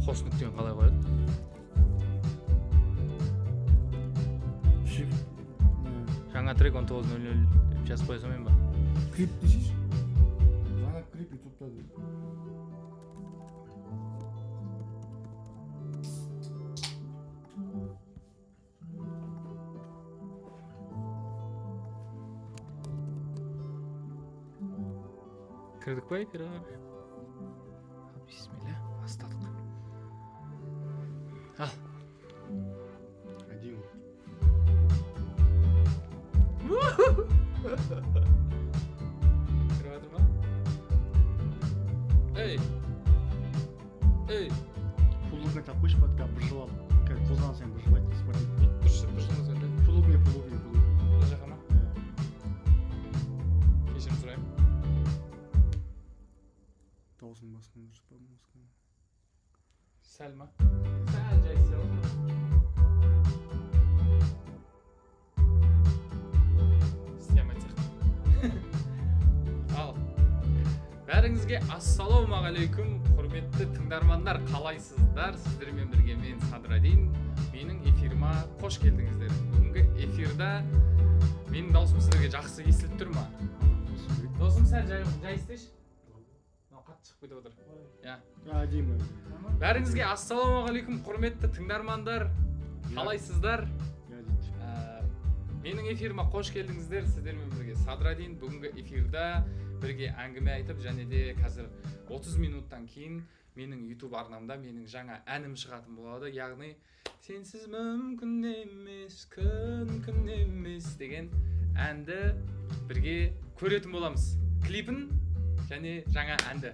қос нүктені қалай қояды? Жаңа трек 19:00 деп жазып қоя салмайын ба? Клип дейсіз? Жаңа клип ютубта дейді. Кірдік па эфирге? Бисмилля, бастадық. Ал. Один. Кіріп жатыр ма? Эй! Эй! Фуллугне тап қойшы бат, бір жыл алып. Қозған сайын бір жыл айтып спорт. Дұрыс жылыңыз әлі. Фуллугне. Бұл жаққа ма? Кешірім сұрайым. Даусың басқан дұрыс па музыканы? Сәл ма? Сәл жай сел. Ал. Бәріңізге ассалаумағалейкум, құрметті тыңдармандар, қалайсыздар? Сіздермен бірге мен Садрадин. Менің эфиріма қош келдіңіздер. Бүгінгі эфирда менің даусым сіздерге жақсы естіліп тұр ма? Досым сәл жай істеші. Қатты шығып кетіп отыр. Деймін. Бәріңізге ассалаумағалейкум, құрметті тыңдармандар. Қалайсыздар? Менің эфиріма қош келдіңіздер. Сіздермен бірге Садрадин. Бүгінгі эфирда бірге әңгіме айтып, және де қазір 30 минуттан кейін менің YouTube арнамда менің жаңа әнім шығатын болады. Яғни сенсіз мүмкін емес, күн емес деген әнді бірге көретін боламыз. Клипін және жаңа әнді.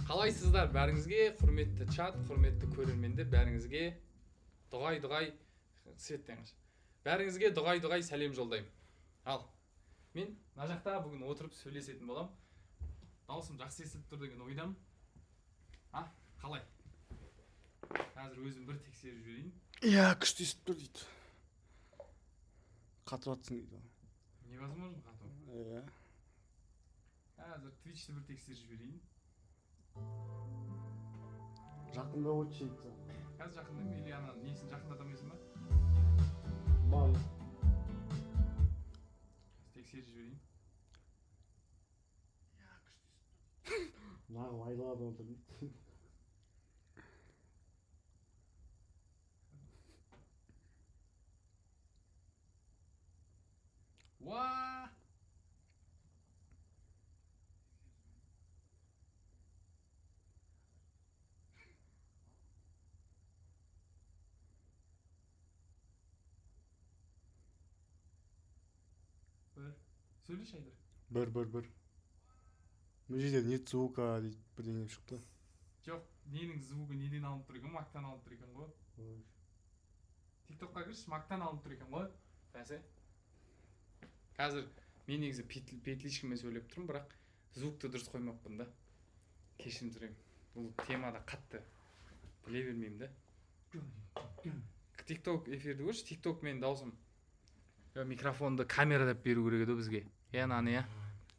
Қалайсыздар? Бәріңізге құрметті чат, құрметті көрермендер, бәріңізге дұғай светтеңіз. Бәріңізге дұғай сәлем жолдаймын. Ал, мен мына жақта бүгін отырып сөйлесетін болам. Даусым жақсы естіліп тұр деген ойдамын. Қалай? Қазір өзім бір тексеріп жіберейін. Күшті естіліп тұр дейді. Қатып жатсың дейді. Невозможно қату. Қазір Twitch'ті бір тексеріп жіберейін. Жақында өтші дейді. Қазір жақындаймын, или ана несін жақындатамайсың ба? Бар. Тексеріп жіберейін. Нағып айлап отыр дейді. Уаа! Сөйлеші Айдар. Бір. Бұл жерде нет звука дейді, бірдеңе шықты. Жоқ, ненің звугі неден алынып тұр екен, мактан алынып тұр екен ғой. Тиктокқа кірші, мактан алынып тұр екен ғой. Бәсе. Қазір мен негізі петличкімен сөйлеп тұрмын, бірақ звукты дұрыс қоймаппын да. Кешірім сұраймын. Бұл темада қатты біле бермеймін да. Тикток эфирді көрші, тикток мен даусым. Микрофонды камера деп беру керек еді бізге. Наны,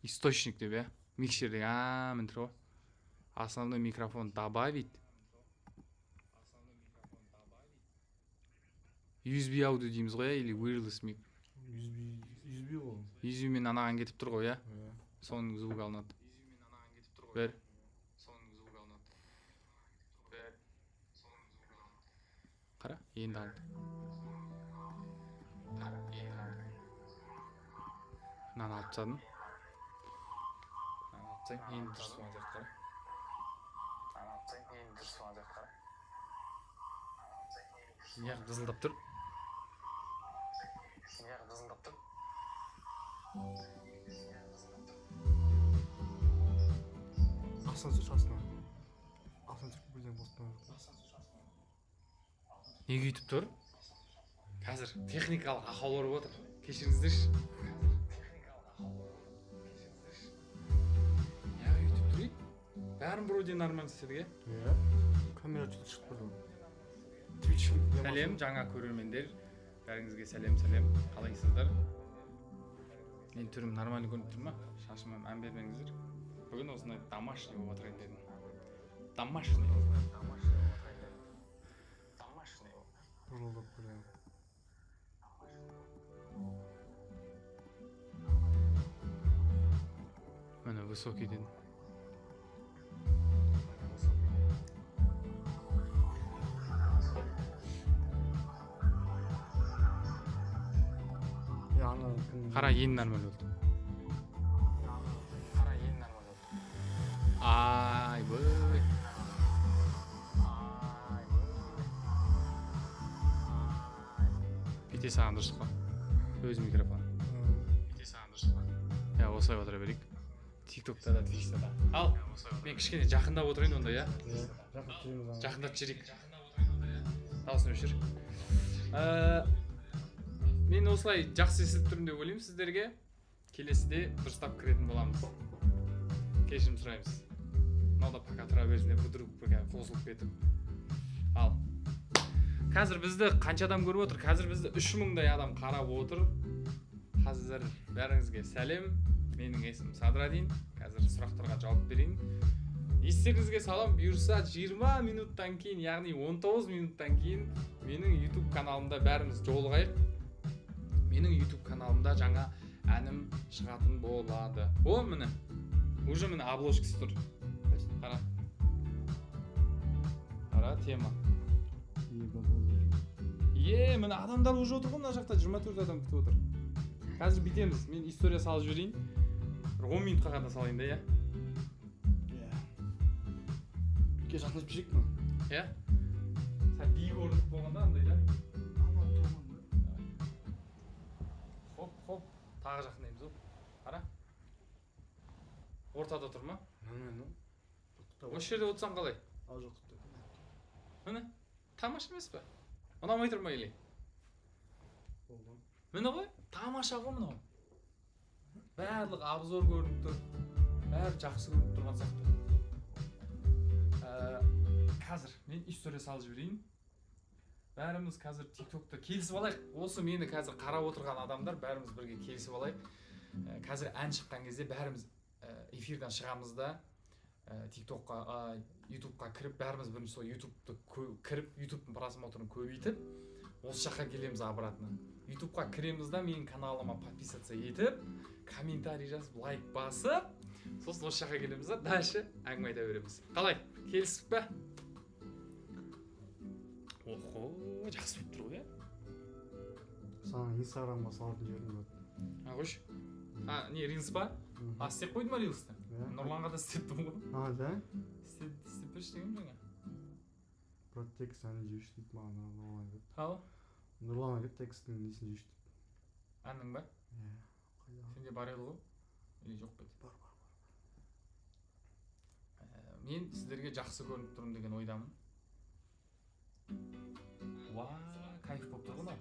источник деп, микшердегі, мін тұр ғой. Основной микрофон добавить. USB аудио дейміз ғой, или wireless mic. USB ғой. USB мен анаған кетіп тұр ғой, соның звук алынады. Бер. Қара, енді алды. Мынаны алып тастадым. Енді дұрыс болған сияқты қара. Неғып дызылдап тұр. Асансер шасына. Асансер бірден бостан. Неге үйтіп тұр? Қазір техникалық ақау болып отыр. Кешіріңіздерші. Неге үйтіп тұр? Бәрін бұруден нормально істедіге? Камера жүзі шықты бұрды. Сәлем, жаңа көрермендер. Бәріңізге сәлем. Қалайсыздар? Мен түрім нормально көрініп тұр ма? Шашыма мән бермеңіздер. Бүгін осындай домашний болып отырайын дедім. домашний. Бұрылып көрем. Міне высокий деді. Ана кім? Қара ең нормаль болды. Айбай. Бүйте саған дұрыс қой. Өз микрофон. Бүйте саған дұрыс қой. Осылай отыра берейік. Тиктокта да, твичта да. Ал, мен кішкене жақындап отырайын онда, я? Жақындап жүрейік. Дауысын өшір. Мен осылай жақсы естіліп тұрмын деп ойлаймын сіздерге. Келесіде дұрыстап кіретін боламыз. Кешірім сұраймыз. Мынау да пока тұра берсін деп вдруг қосылып кетіп. Ал. Қазір бізді қанша адам көріп отыр? Қазір бізді 3000-дай адам қарап отыр. Қазір бәріңізге сәлем. Менің есімім Садрадин. Қазір сұрақтарға жауап берейін. Естеріңізге салам, бұйырса 20 минуттан кейін, яғни 19 минуттан кейін менің YouTube каналымда бәріміз жолығайық. Менің YouTube каналымда жаңа әнім шығатын болады. О, міне. Уже міне обложкасы тұр. Қара. Қара тема. Міне адамдар уже отыр ғой, мына жақта 24 адам күтіп отыр. Қазір бітеміз. Мен история салып жіберейін. 10 минутқа ғана салайын да, я? Жақындап жүрейік ма? Я? Сәл биік орындық болғанда андай да? Хоп, тағы жақындаймыз ол. Қара. Ортада тұр ма? Осы жерде отырсаң қалай? Ал жоқ. Міне, тамаша емес пе? Ұнамай тұр ма еле? Міне ғой, тамаша ғой мынау. Барлық обзор көрініп тұр. Бәрі жақсы көрініп тұрған сияқты. Қазір мен история салып жіберейін. Бәріміз қазір тиктокта келісіп алайық. Осы мені қазір қарап отырған адамдар бәріміз бірге келісіп алайық. Қазір ән шыққан кезде бәріміз эфирден шығамыз да тиктокқа, ютубқа кіріп, бәріміз бірінші сол ютубты кіріп, ютубтың просмотрын көбейтіп, осы жаққа келеміз обратно. Ютубқа кіреміз да, менің каналыма подписаться етіп, комментарий жазып, лайк басып, сосын осы жаққа келеміз да, дальше әңгіме айта береміз. Қалай? Келістік пе? Охо, жақсы болып тұр ғой, я? Саған инстаграмға салатын жерім бар. Қойшы. Не, рилс ба? Істеп қойды ма рилсты? Нұрланға да істеттім ғой. Да? Істеп берші деген жаңа. Бірақ текст әні жүйші дейді маған Нұрлан деп. Ал? Нұрлан деп текстің несін жүйші деп. Әннің ба? Сенде бар еді ғой? Или жоқ па? Бар. Мен сіздерге жақсы көрініп тұрмын деген ойдамын. Кайф болып тұр ғой.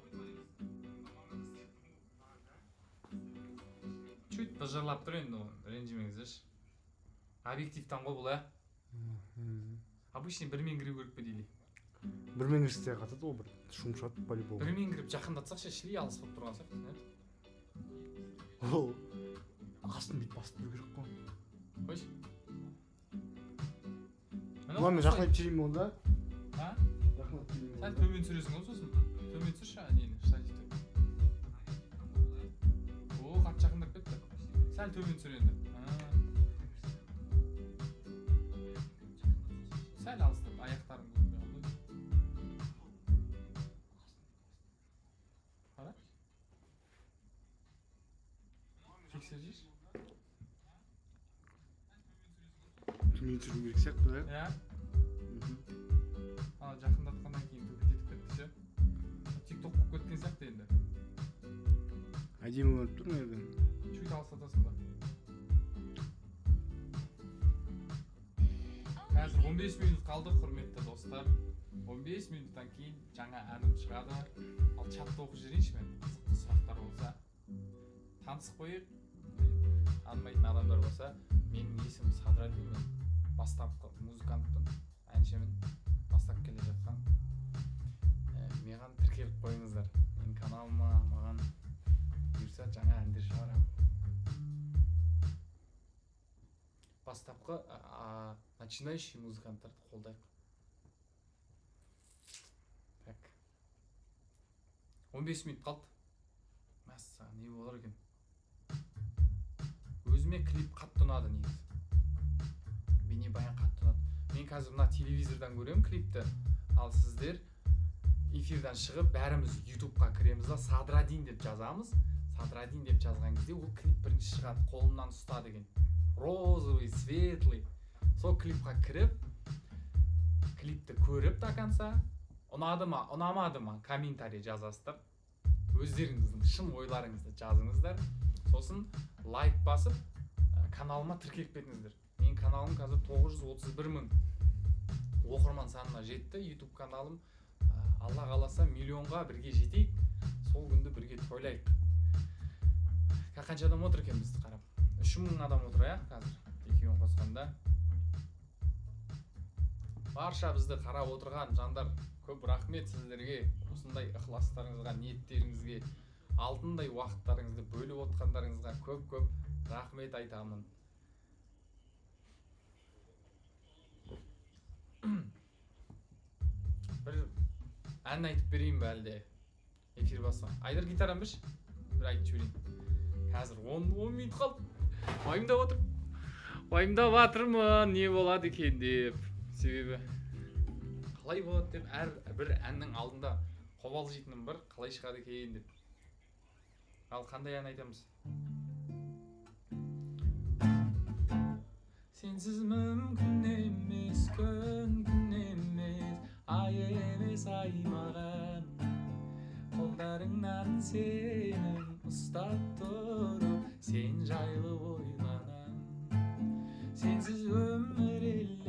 Чуть быжырлап тұр енді, ренжімеңіздерші. Объективтан ғой бұл, ә? Обычный бірмен кіру керек пе дейді. Бірмен кірісте қатады ол бір шумшат по-любому. Бірмен кіріп жақындатсақшы, шілей алыс болып тұрған сияқты. Ол астын бит басып тұру керек қой. Қойшы. Мен жақындап жүрейін онда. А? Жақындап жүрейін онда. Сәл төмен түсіресің ғой сосын. Төмен түсірші, нені, штативті. О, қатты жақындап кетті. Сәл төмен түсір енді. Сәл алыстап, аяқтарың көрмей қалды. Қара. Тексер жеш. Төмен түсіру керек сияқты, да? Я? Жақындатқаннан кейін төмендетіп кетті ше. Тикток болып кеткен сияқты енді. Әдемі болып тұр ма енді? Чуть алыстатасың ба? Қазір 15 минут қалды, құрметті достар. 15 минуттан кейін жаңа әнім шығады. Ал чатты оқып жіберейінші мен. Қызықты сұрақтар болса. Танысып қойып, танымайтын адамдар болса, менің есімім Садрадин, мен бастапқы музыкантпын, әншімін, бастап келе жатқан. Маған тіркеліп қойыңыздар. Менің каналыма, маған бұйырса жаңа әндер шығарамын. Бастапқы начинающий музыканттарды қолдайық. Так. 15 минут қалды. Мәссаған, не болар екен? Өзіме клип қатты ұнады негізі. Бейнебаян қатты ұнады. Мен қазір мына телевизордан көремін клипті. Ал сіздер эфирден шығып, бәріміз YouTube-қа кіреміз да Садрадин деп жазамыз. Садрадин деп жазған кезде ол клип бірінші шығады, қолымнан ұста деген. Розовый, светлый. Сол клипқа кіріп, клипті көріп до конца, ұнады ма, ұнамады ма, комментарий жазасыздар. Өздеріңіздің шын ойларыңызды жазыңыздар. Сосын лайк басып, каналыма тіркеліп кетіңіздер. Менің каналым қазір 931 мың оқырман санына жетті. YouTube каналым Алла қаласа миллионға бірге жетейік. Сол күнді бірге тойлайық. Қанша адам отыр екен бізді қарап? 3000 адам отыр я қазір. Екеуін қосқанда. Барша бізді қарап отырған жандар, көп рахмет сіздерге. Осындай ықыластарыңызға, ниеттеріңізге, алтындай уақыттарыңызды бөліп отқандарыңызға көп рахмет айтамын. Бір ән айтып берейін бе әлде? Эфир басма. Айдар гитарам берші. Бір айтып жіберейін. Қазір 10 минут қалды. Уайымдап жатырмын, не болады екен деп. Себебі қалай болады деп әр бір әннің алдында қобалжитыным бар, қалай шығады екен деп. Ал қандай ән айтамыз? Сенсіз мүмкін емес, күн емес, ай емес ай маған. Қолдарыңнан сенің ұстап тұрып, сен жайлы ойланам. Сенсіз өмір емес,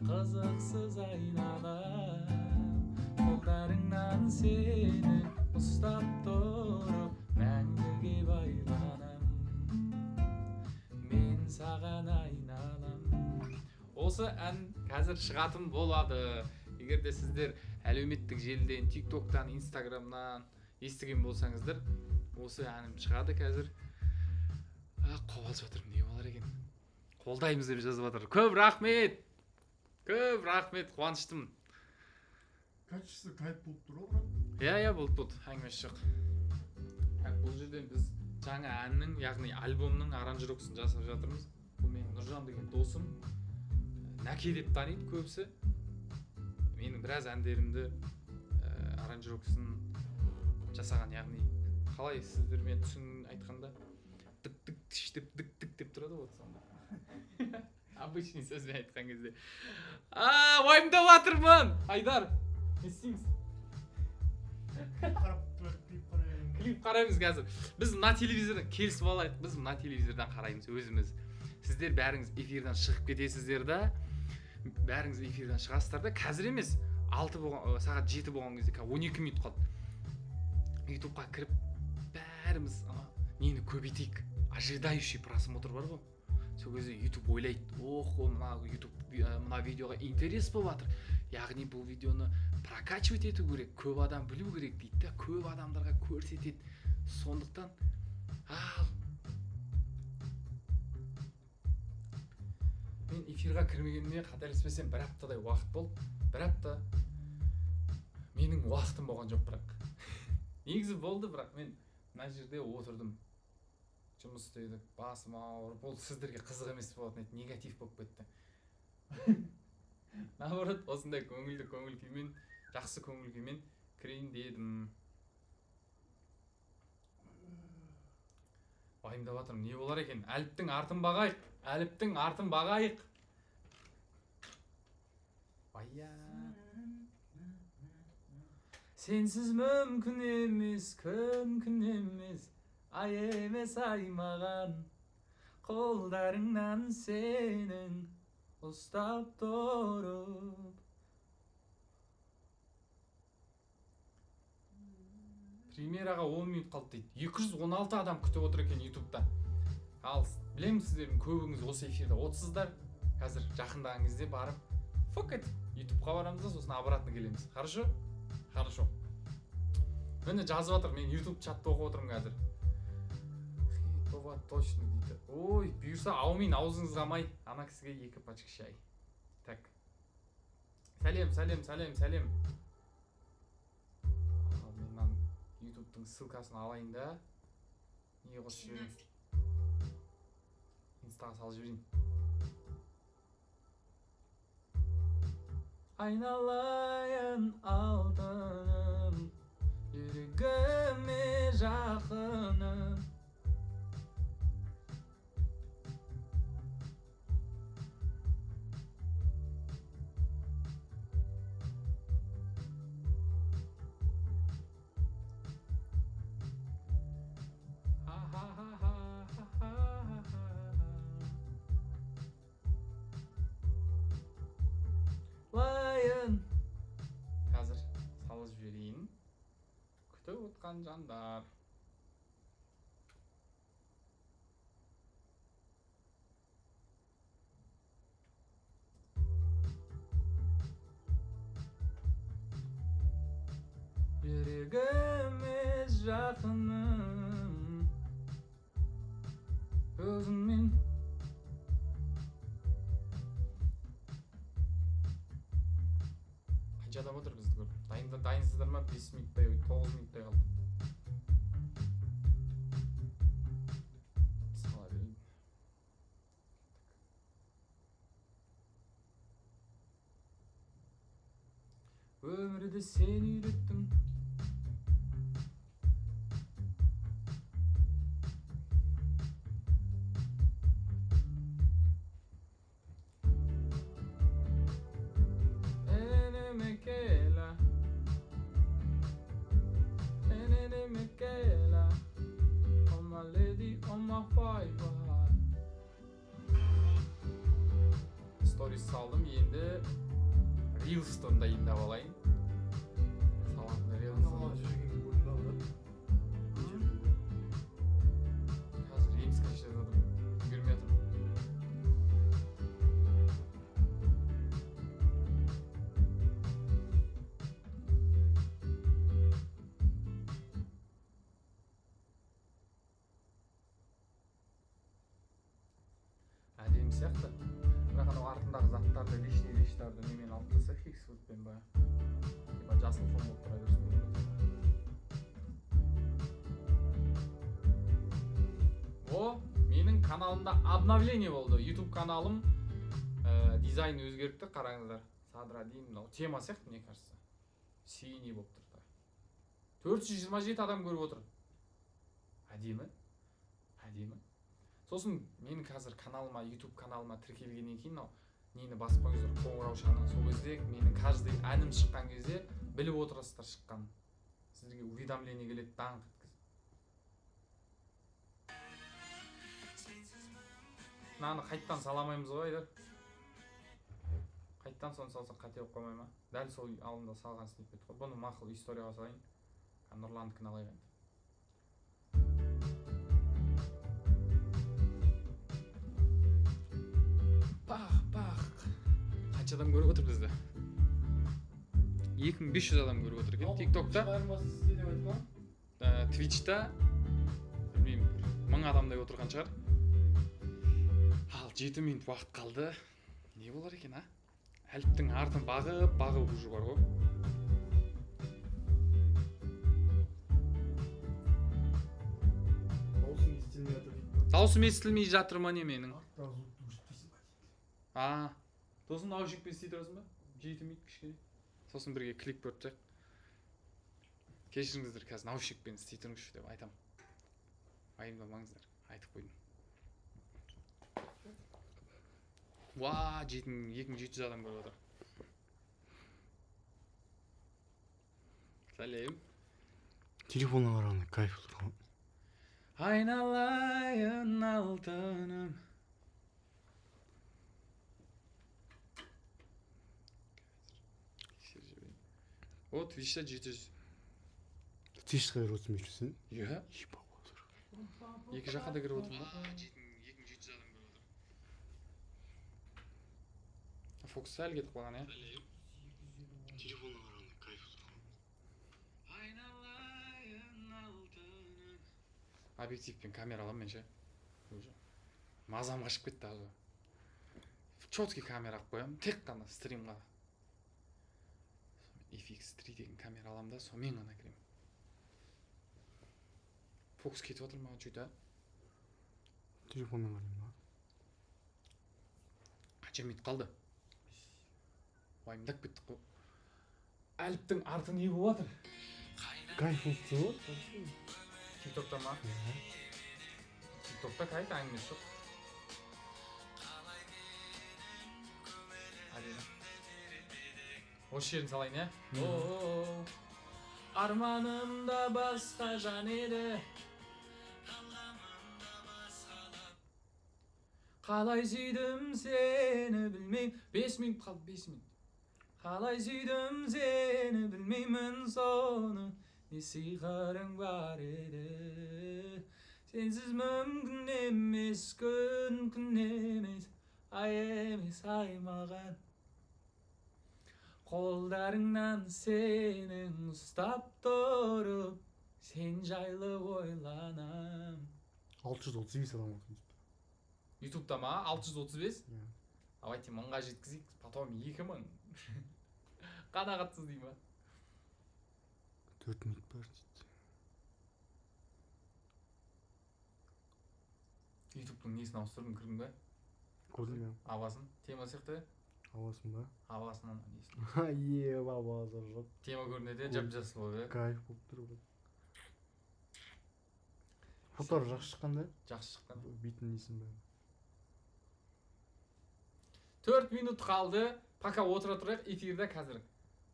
қызықсыз айналам. Қолдарыңнан сенің ұстап тұрып, мәңгіге байланам. Мен саған айналам. Осы ән қазір шығатын болады. Егер де сіздер әлеуметтік желіден, TikTok-тан, Instagram-нан естіген болсаңыздар, осы әнім шығады қазір. Қобалжып жатырмын, не болар екен? Қолдаймыз деп жазып жатыр. Көп рахмет, қуаныштымын. Качество кайф болып тұр ғой, брат. Иә, болды, әңгімесі жоқ. Бұл жерден біз жаңа әннің, яғни альбомның аранжировкасын жасап жатырмыз. Бұл менің Нұржан деген досым. Нәке деп таниды көбісі. Менің біраз әндерімді аранжировкасын жасаған, яғни қалай сіздермен түсін айтқанда дік-дік тіштеп дік-дік деп тұрады ғой сонда. Обычный сөзбен айтқан кезде. Уайымдап жатырмын! Айдар, не істейміз? Клип қараймыз қазір. Біз мына телевизордан келісіп алайық. Біз мына телевизордан қараймыз өзіміз. Сіздер бәріңіз эфирден шығып кетесіздер да. Бәріңіз эфирден шығасыздар да. Қазір емес. Сағат 7 болған кезде 12 минут қалды. YouTube-қа кіріп бәріміз нені көбейтейік. Ожидающий просмотр бар ғой. Сол кезде YouTube ойлайды. Мына видеоға интерес болып жатыр. Яғни бұл видеоны прокачивать ету керек, көп адам білу керек дейді да, көп адамдарға көрсетеді. Сондықтан мен эфирға кірмегеніме қателеспесем бір аптадай уақыт болды. Бір апта менің уақытым болған жоқ бірақ. Негізі болды, бірақ мен мына жерде отырдым. Жұмыс істедік, басым ауырып, ол сіздерге қызық емес болатын еді, негатив болып кетті. Наоборот, осындай көңіл күймен, жақсы көңіл күймен кірейін дедім. Уайымдап жатырмын, не болар екен? Әліптің артын бағайық. Сенсіз мүмкін емес, күн емес, ай емес ай маған. Қолдарыңнан сенің ұстап тұрып. Премьераға 10 минут қалды дейді. 216 адам күтіп отыр екен YouTube-та. Ал білемін, сіздердің көбіңіз осы эфирде отсыздар. Қазір жақындаған кезде барып YouTube-қа барамыз да, сосын обратно келеміз. Хорошо? Мені жазып жатыр, мен YouTube чатты оқып отырмын қазір. готово точно дейді. Ой, бұйырса аумен аузыңызға май. Ана кісіге 2 пачка шай. Так. Сәлем. Ал мен мына ютубтың ссылкасын алайын да. Не қосып жіберейін? Инстаға салып жіберейін. Айналайын алтыным, жүрегіме жақыным. Лайын. Қазір салып жіберейін. Күтіп отқан жандар. Жүрегіме жақыным, өзіңмен. Қанша адам отыр бізді көріп? Дайынсыздар ма? 5 минуттай, 9 минуттай қалды. Сала берейін. Өмірді сен үйреттің. Stories салдым, енді Reels'тан да енді алайын. Салатын Reels'тан. Қазір еміске жетіп отырмын. Үлгермей жатырмын. Әдемі сияқты. Бірақ анау артындағы заттарды, лишние-лиштарды немен алып тастаса, фикс өтпен ба. Типа жасыл фон болып тұра берсін деген. О, менің каналымда обновление болды. YouTube каналым дизайн өзгертті, қараңыздар. Садрадин, мынау тема сияқты, мне кажется. Синий болып тұрды. 427 адам көріп отыр. Әдемі. Сосын менің қазір каналыма, YouTube каналыма тіркелгеннен кейін нені баспаңыздар, қоңырау шаны. Сол кезде менің каждый әнім шыққан кезде біліп отырасыздар шыққан. Сіздерге уведомление келеді даңқ еткізіп. Мынаны қайттан саламаймыз ғой, айдар. Қайттан соны салсақ қате болып қалмай ма? Дәл сол алдында салған сниппет қой. Бұны мақұл историяға салайын. Нұрландікін алайын. Қанша адам көріп отыр бізді? 2500 адам көріп отыр екен. TikTok'та, Twitch'та, білмеймін, 1000 адамдай отырған шығар. Ал 7 минут уақыт қалды. Не болар екен, а? Әліптің артын бағып уже бар ғой. Даусым естілмей жатыр ма не менің? Сосын наушникпен істей тұрасың ба? Жетімейді кішкене. Сосын бірге клип көріп тұрайық. Кешіріңіздер, қазір наушникпен істей тұрыңызшы деп айтам. Уайымдамаңыздар, айтып қойдым. 2700 адам көріп отыр. Сәлем. Телефонға қарағанда кайф тұрған. Айналайын алтыным. О, Twitch'та 700. Twitch'қа кіріп отырсың мешкесін? Иә. Екі жаққа да кіріп отырмын ба? 2700 адам көріп отыр. Фокус сәл кетіп қалған, иә? Телефонға қарағанда кайф тұрған. Объективпен камера аламын мен ше. уже мазам қашып кетті уже. Четкий камера алып қоямын, тек қана стримға. FX3 деген камера аламын да, сонымен ғана кіремін. Фокус кетіп отыр ма чуть-чуть? Телефонмен қараймын ба? Қанша минут қалды? Уайымдап кеттік қой. Әліптің арты не болып жатыр? Кайф болып тұр ғой. TikTok'та ма? TikTok'та кайф әңгімесі жоқ. Осы жерін салайын, ә? Арманымда басқа жан еді. Қалай сүйдім сені білмеймін. 5 минут қалды, 5 минут. Қалай сүйдім сені білмеймін соны. Не сиқырың бар еді. Сенсіз мүмкін емес, күн емес, ай емес ай маған. Қолдарыңнан сенің ұстап тұрып, сен жайлы ойланам. 635 адам отыр. Ютубта ма? 635? Иә. Давайте 1000-ға жеткізейік, потом 2000. Қанағатсыз дей ма? 4 минут бар дейді. Ютубтың несін ауыстырдың, кірдің бе? Көрдім я. Авасын? Тема сияқты? Авасын ба? Авасынан несін? Е, авасы жоқ. Тема көрінеді, жап-жасыл болып, Кайф болып тұр ғой. Фотор жақсы шыққан да? Жақсы шыққан. Битін несін бәрі. 4 минут қалды. Пока отыра тұрайық, эфирде қазір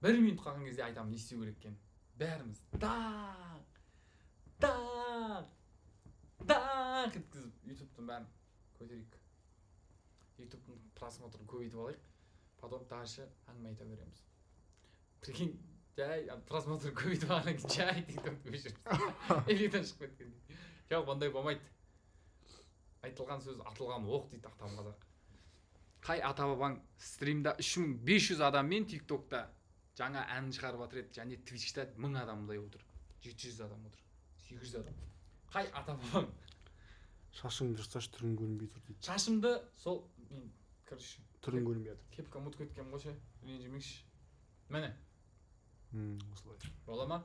1 минут қалған кезде айтамын не істеу керек екенін. Бәріміз дақ еткізіп ютубтың бәрін көтерейік. Ютубтың просмотрын көбейтіп алайық. Потом дальше әңгіме айта береміз. Прикинь, жай просмотр көбейтіп алғаннан кейін жай тиктокты өшіріп эфирден шығып кеткен. Жоқ, ондай болмайды. Айтылған сөз атылған оқ дейді ақтам қазақ. Қай ата-бабаң стримда 3500 адаммен TikTok'та жаңа ән шығарып жатыр еді, және Twitch'та 1000 адамдай отыр. 700 адам отыр. 800 адам. Қай ата-бабаң? Шашың дұрысташ, түрің көрінбей тұр дейді. Шашымды сол мен короче Түрің көрінбей жатыр. кепка ұмытып кеткенмін ғой ше. Ренжімеңші. Міне. Осылай. Бола ма?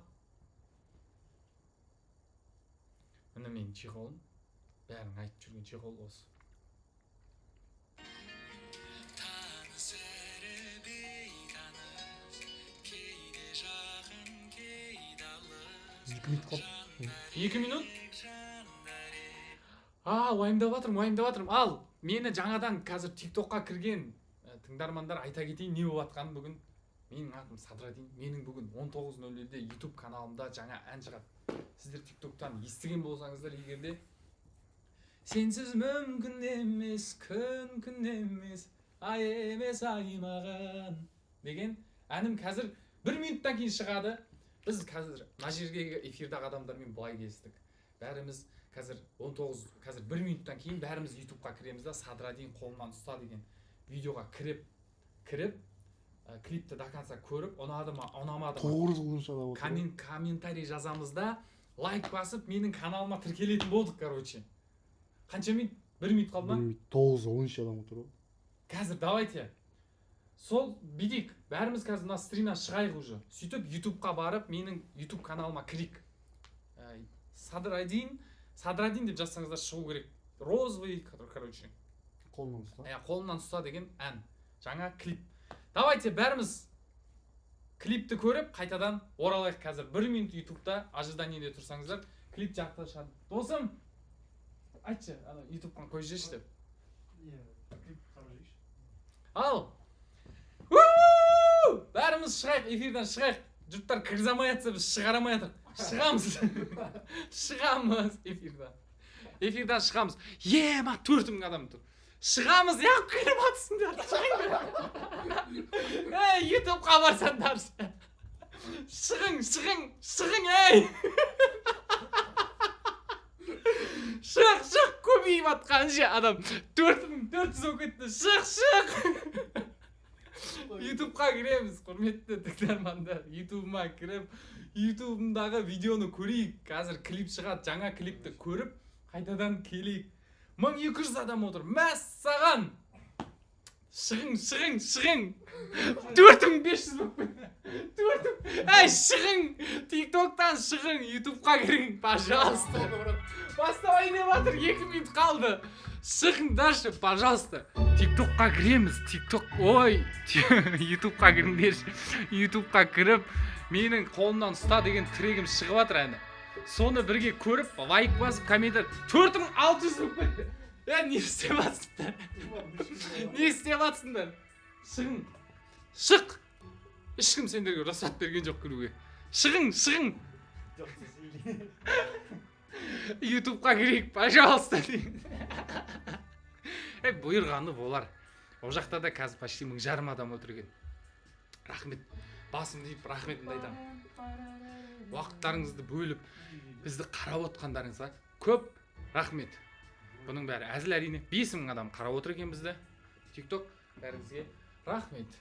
Міне менің чехолым. Бәрің айтып жүрген чехол осы. Екі минут қалды. 2 минут? Уайымдап жатырмын. Ал, мені жаңадан қазір TikTok'қа кірген тыңдармандар айта кетейін не болып жатқанын бүгін. Менің атым Садрадин. Менің бүгін 19:00-де YouTube каналымда жаңа ән шығады. Сіздер TikTok'тан естіген болсаңыздар егерде сенсіз мүмкін емес, күн емес, ай емес ай маған деген әнім қазір 1 минуттан кейін шығады. Біз қазір мына жерге эфирдағы адамдармен былай келістік. Бәріміз қазір 1 минуттан кейін бәріміз ютубқа кіреміз да Садрадин қолынан ұста деген видеоға кіріп клипті до конца көріп, ұнады ма, ұнамады ма 900 адам отыр. комментарий жазамыз да лайк басып менің каналыма тіркелетін болдық, короче. Қанша минут? 1 минут қалды ма? 913 адам отыр. Қазір давайте сол бидик, бәріміз қазір мына стримнан шығайық уже. Сөйтіп ютубқа барып, менің ютуб каналыма кірейік. Садрадин деп жазсаңыздар шығу керек. Розовый, короче. Қолынан ұста. Қолымнан ұста деген ән. Жаңа клип. Давайте бәріміз клипті көріп, қайтадан оралайық қазір. 1 минут ютубта ожиданиеде тұрсаңыздар, клип жақты шығады. Досым, айтшы, ютубтан қойып жеші деп. Клип қарап жейші. Ал! Бәріміз шығайық, эфирден шығайық. Жұрттар кіргізамай атса, біз шығарамай атық. Шығамыз эфирден. Эфирден шығамыз. Ма 4000 адам тұр. Шығамыз, кіріп атсыңдар. Ютубқа барсаңдар. Шығың, Шық, көбейіп атқан ше адам. 4400 болып кетті. Шық. ютубқа кіреміз, құрметті тыңдармандар. ютубыма кіріп, ютубымдағы видеоны көрейік. Қазір клип шығады, жаңа клипті көріп, қайтадан келейік. 1200 адам отыр. Мәссаған. Шығың. 4500 болып кетті. 4000. Әй, шығың. TikToktан шығың, YouTube-қа кірің, пожалуйста. Бастабай деп жатыр, 2 минут қалды. Шығыңдаршы, пожалуйста. TikTok-қа кіреміз. Ой, YouTube-қа кіріңдерші. YouTube-қа кіріп, менің қолымнан ұста деген тірегім шығып жатыр әні. Соны бірге көріп, лайк басып, комментар. 4600 болып кетті. Не істеп жатсыңдар? Не істеп жатсыңдар? Шығың. Шық. Ешкім сендерге рұқсат берген жоқ кіруге. Шығың. YouTube-қа кірейік, пожалуйста. Бұйырғаны болар. О жақта да қазір почти 1500 адам отыр екен. Рахмет. Басым дейіп рахметімді айтамын. Уақыттарыңызды бөліп, бізді қарап отқандарыңызға көп рахмет. Бұның бәрі әзіл әрине. 5000 адам қарап отыр екен бізді. TikTok бәріңізге рахмет.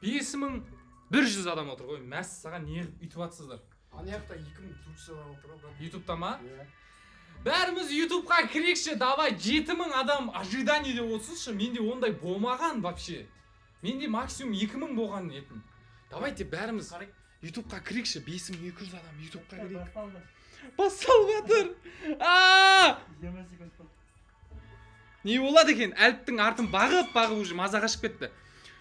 Бес мың 100 адам отыр ғой. Мәссаған неғып үйтіп атсыздар? Ана жақта 2400 адам отыр ғой. YouTube'та ма? Бәріміз YouTube'қа кірекші, давай 7000 адам ожиданиеде отсыншы. Менде ондай болмаған вообще. Менде максимум 2000 болған етін. Давайте бәріміз YouTube'қа кірекші, 5200 адам YouTube'қа кірек. Басталып жатыр. Не болады екен? Әліптің артын бағып уже маза қашып кетті.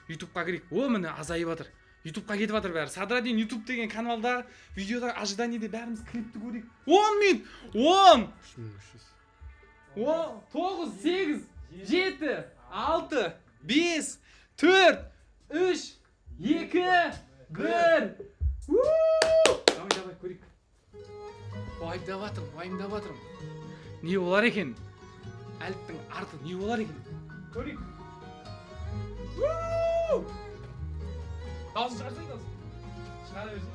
YouTube'қа кірек. Міне азайып жатыр. YouTube'қа кетіп жатыр бәрі. Садрадин YouTube деген каналда, видеода ожиданиеде бәріміз клипті көрейік. 10 минут. 10. 9, 8, 7, 6, 5, 4, 3, 2, 1. Давай көрейік. Уайымдап жатырмын. Не болар екен? Әліптің арты не болар екен? Көрейік. Dağılsın çıkarsın. Çıkar versin.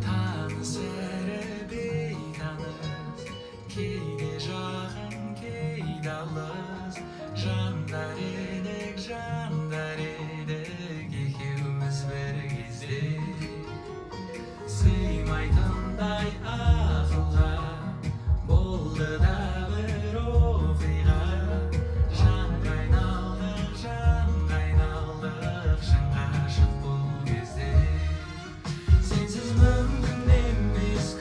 Tanız ere beytanız, кейде жақын кейде алыс, жандар едік екеуміз бір кезде, сыймайтындай ақылға болды да бір оқиға. Шыңға ашық бұл кезде, сенсіз мүмкін емес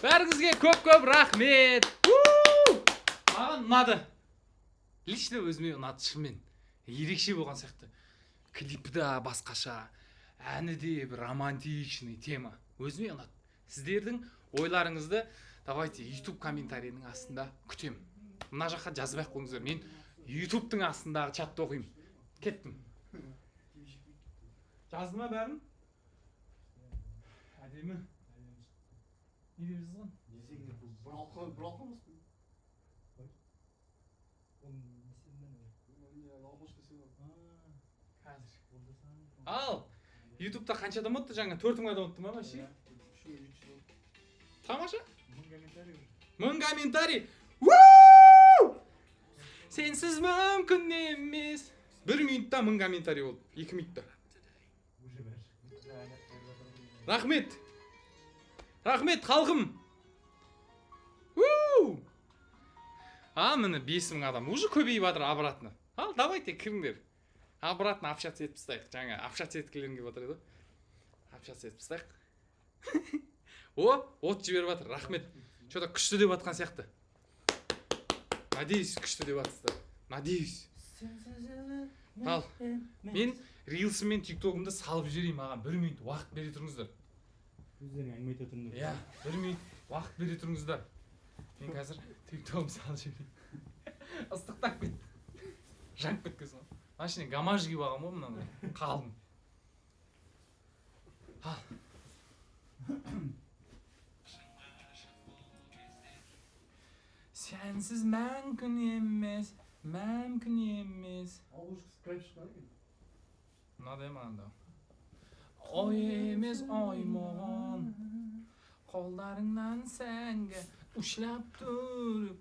Бәріңізге көп рахмет. Маған ұнады. Лично өзіме ұнады шынымен. Ерекше болған сияқты. Клипі де басқаша, әні де бір романтичный тема. Өзіме ұнады. Сіздердің ойларыңызды давайте YouTube комментарийінің астында күтем. Мына жаққа жазбай ақ қойыңыздар. Мен YouTube'тың астындағы чатты оқимын. Кеттім. Жазды ма бәрін? Әдемі. Не деп жазған? Ал, YouTube'да қанша адам өтті жаңа? 4 мың адам өтті ма вообще? Тамаша? 1000 комментарий. Сенсіз мүмкін емес. 1 минутта 1000 комментарий болды. 2 минутта. Рахмет. Рахмет халқым. Міне 5000 адам. Уже көбейіп жатыр обратно. Ал, давайте кіріңдер. Обратно общаться етіп тастайық. Жаңа общаться еткілерін келіп жатыр еді. Общаться етіп тастайық. От жіберіп жатыр. Рахмет. Что-то күшті деп жатқан сияқты. Надеюсь, күшті деп жатсыздар. Надеюсь. Ал, мен рилсім мен тиктогымды салып жіберейін, маған 1 минут уақыт бере тұрыңыздар. Өздерің әңгіме айта тұрыңдар. Иә, 1 минут уақыт бере тұрыңыздар. Мен қазір тиктогымды салып жіберейін. Ыстықтап кет. Жанып кеткенсің. Машине гамаж киіп алған ғой мынаны. Қалың. Сенсіз мүмкін емес, мүмкін емес. Мынадай мағанда. Ой емес ой маған, қолдарыңнан сәнге ұшлап тұрып,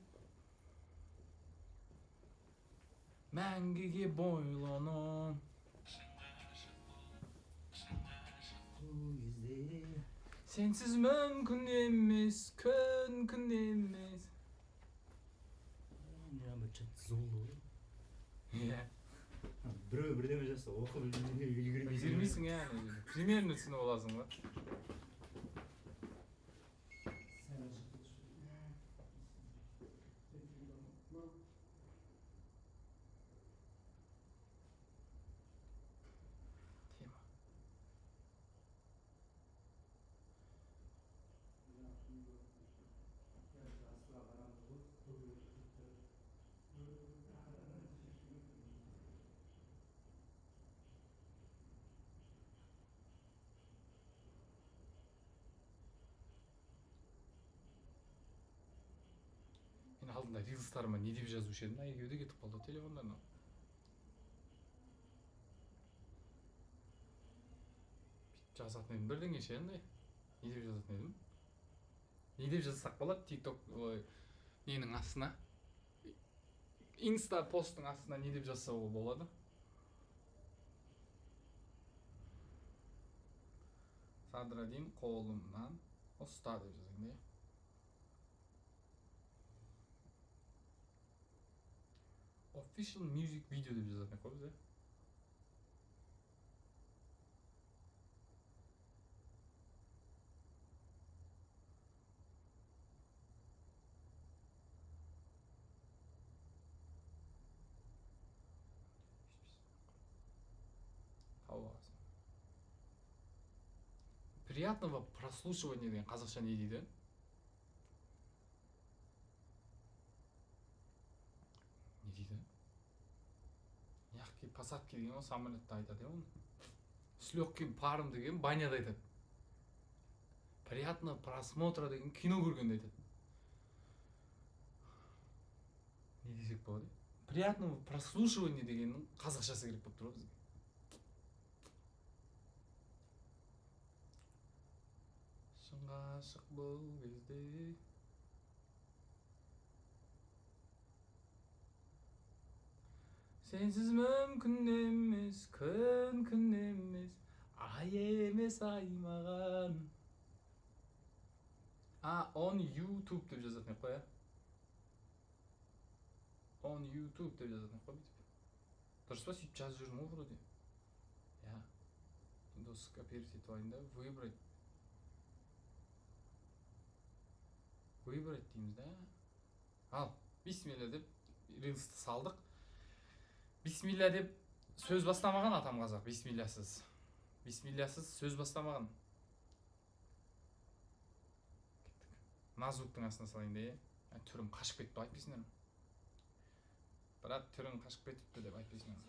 мәңгіге бойланам. Сенсіз мүмкін емес, күн емес. Біреу бірдеме жасса, оқып үлгермейсің. Üzülmüşsün yani. Примерно түсініп оласың ба? Мен алдында рилстарыма не деп жазушы едім, екеуі де кетіп қалды телефондарына. Жазатын едім бірдеңе ше андай. Не деп жазатын едім? Не деп жазсақ болады TikTok ненің астына? Инста посттың астына не деп жазса болады? Садрадин қолымнан ұста деп жазайын, да? Official music video деп жазатын қой бізде. Приятного прослушивания деген қазақша не дейді? Не дейді? Мягкие посадки деген ол самолетта айтады, оны. С легким паром деген баняда айтады. Приятного просмотра деген кино көргенде айтады. Не десек болады? Приятного прослушивания дегеннің қазақшасы керек болып тұр бізге. Ғашық бұл кезде сенсіз мүмкін емес, күн емес, ай емес ай маған. On YouTube деп жазатын ек қой, ә? On YouTube деп жазатын ек қой, бүйтіп. Дұрыс па, сөйтіп жазып жүрмін ғой вроде. Я. Windows скопировать етіп алайын да, выбрать. Выбрать дейміз да. Ал, бисмилля деп рилсті салдық. Бисмилля деп сөз бастамаған атам қазақ, бисмиллясыз. Бисмиллясыз сөз бастамаған. Мына звуктың астына салайын да, түрім қашып кетті айтпайсыңдар ма? Брат, түрің қашып кетіпті деп айтпайсыңдар ма?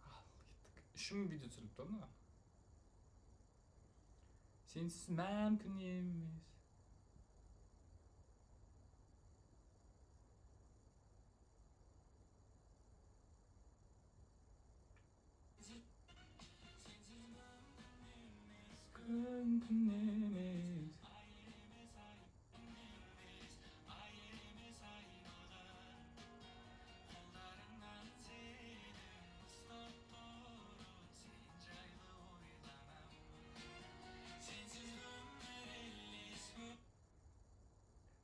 Ал, кеттік. 3000 видео түсіріліпті оны. Сенсіз мүмкін емес. Мүмкін емес.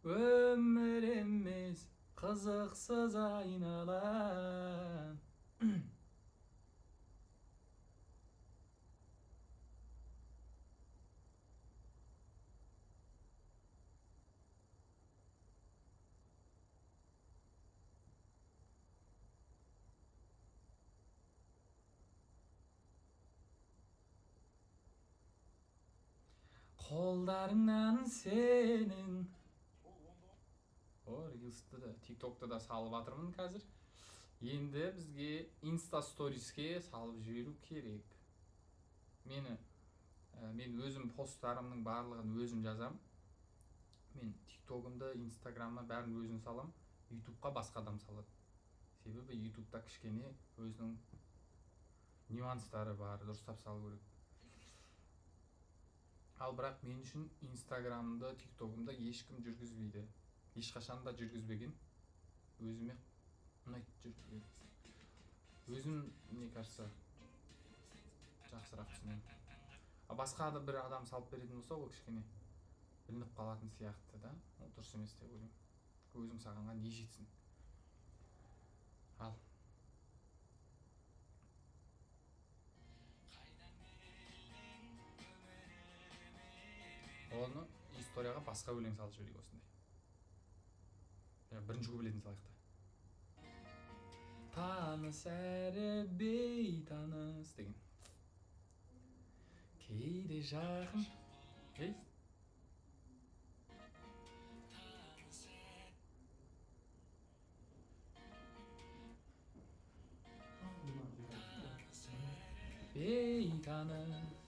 Өмір емес, қызықсыз айналам. Қолдарыңнан сенің. Рилсті да, тиктокты да салып атырмын қазір. Енді бізге инста сториске салып жіберу керек. Мен өзім посттарымның барлығын өзім жазам. Мен тиктогымды, инстаграмға бәрін өзім салам. Ютубқа басқа адам салады. Себебі ютубта кішкене өзінің нюанстары бар, дұрыстап салу керек. Ал бірақ мен үшін инстаграмды, тиктогымды ешкім жүргізбейді. Ешқашан да жүргізбеген. Өзіме ұнайды жүргізбеген. Өзім, мне кажется, жақсырақ түсінемін. Басқа да бір адам салып беретін болса, ол кішкене білініп қалатын сияқты да. Ол дұрыс емес деп ойлаймын. Өзім сағанға не жетсін. Ал. Оны историяға басқа өлең салып жіберейік осындай. Бірінші куплетін салайық та. Таныс әрі бейтаныс деген. Кейде жақын. Ей? Бейтаныс.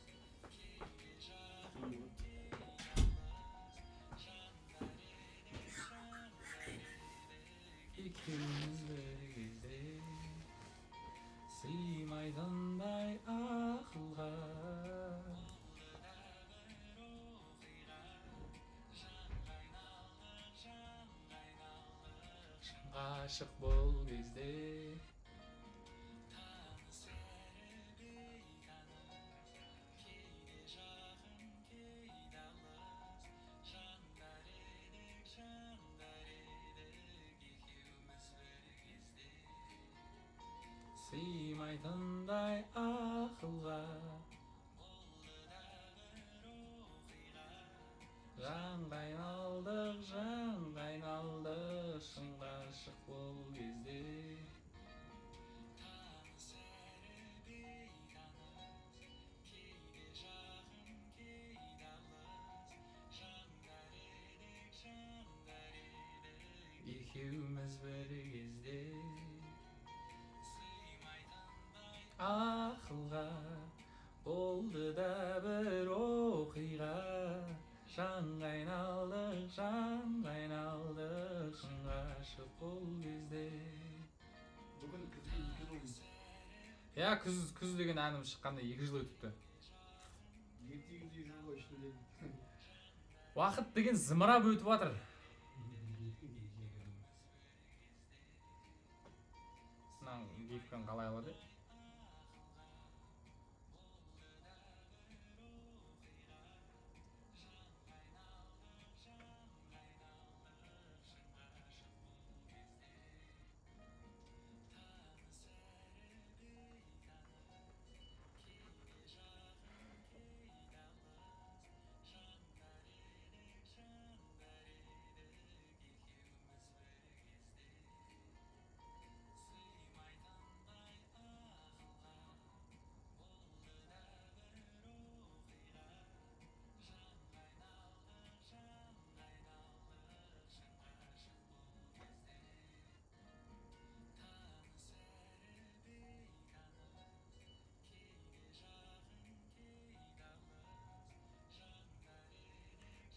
İkimiz bir gizli sığmaydınday akılga. Aşık bol bizde. Sığmaydınday akılga. Can kaynaldık, şınga aşık bol bizde. İkimiz bir gizli akılga. Oldu da bir okuyga. Can kaynaldık, şınga aşık bol bizde. Бүгін күзге 2 жыл болды. Ya күз деген әнім шыққанда 2 жыл өтіпті. Ертегідей жыл ғой ішінде. Уақыт деген зымырап өтіп жатыр. Мына гифканы қалай алады?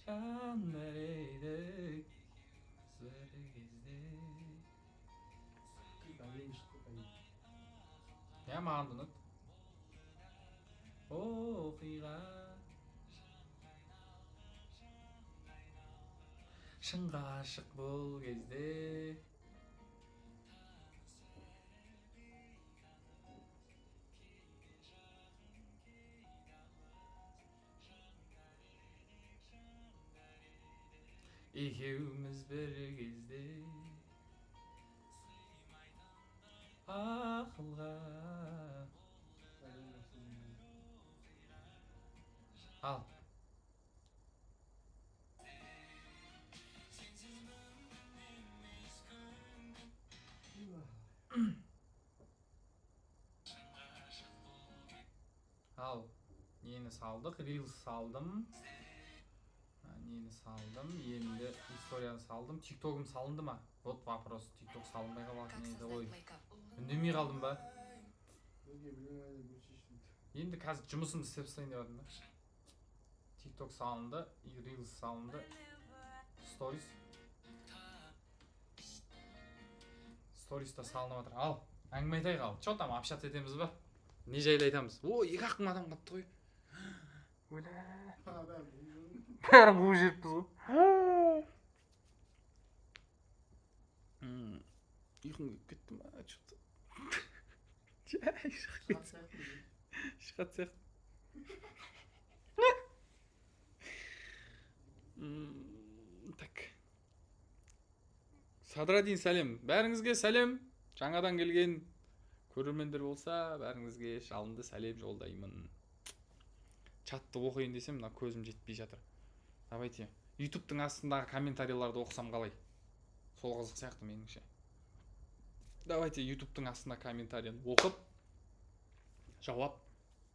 жандар едік бір кезде. Ja, маған да ұнады. Оқиға шынға ғашық бұл кезде. Екеуміз бір кезде ақылға. Ал. Ал. Нені салдық? Reels салдым. Нені салдым? Енді историяны салдым. TikTok'ым салынды ма? Вот вопрос. TikTok салынбай қалатын еді ғой. Үндемей қалдым ба? Енді қазір жұмысымды істеп тастайын деп жатырмын да. TikTok салынды, Reels салынды. Stories да салынып жатыр. Ал, әңгіме айтайық ал. Чё там, общаться етеміз ба? Не жайлы айтамыз? О, 2-ақ мың адам қалыпты ғой. Өлә. Бәрін қуып жіберіппіз ғой. Ұйқым келіп кетті ма? Чё-то. Жай, шығат сияқты. Так. Садрадин сәлем. Бәріңізге сәлем. Жаңадан келген көрермендер болса, бәріңізге жалынды сәлем жолдаймын. Чатты оқиын десем, мына көзім жетпей жатыр. Давайте. YouTube'тың астындағы комментарийларды оқысам қалай? Сол қызық сияқты меніңше. Давайте YouTube'тың астына комментарийін оқып, жауап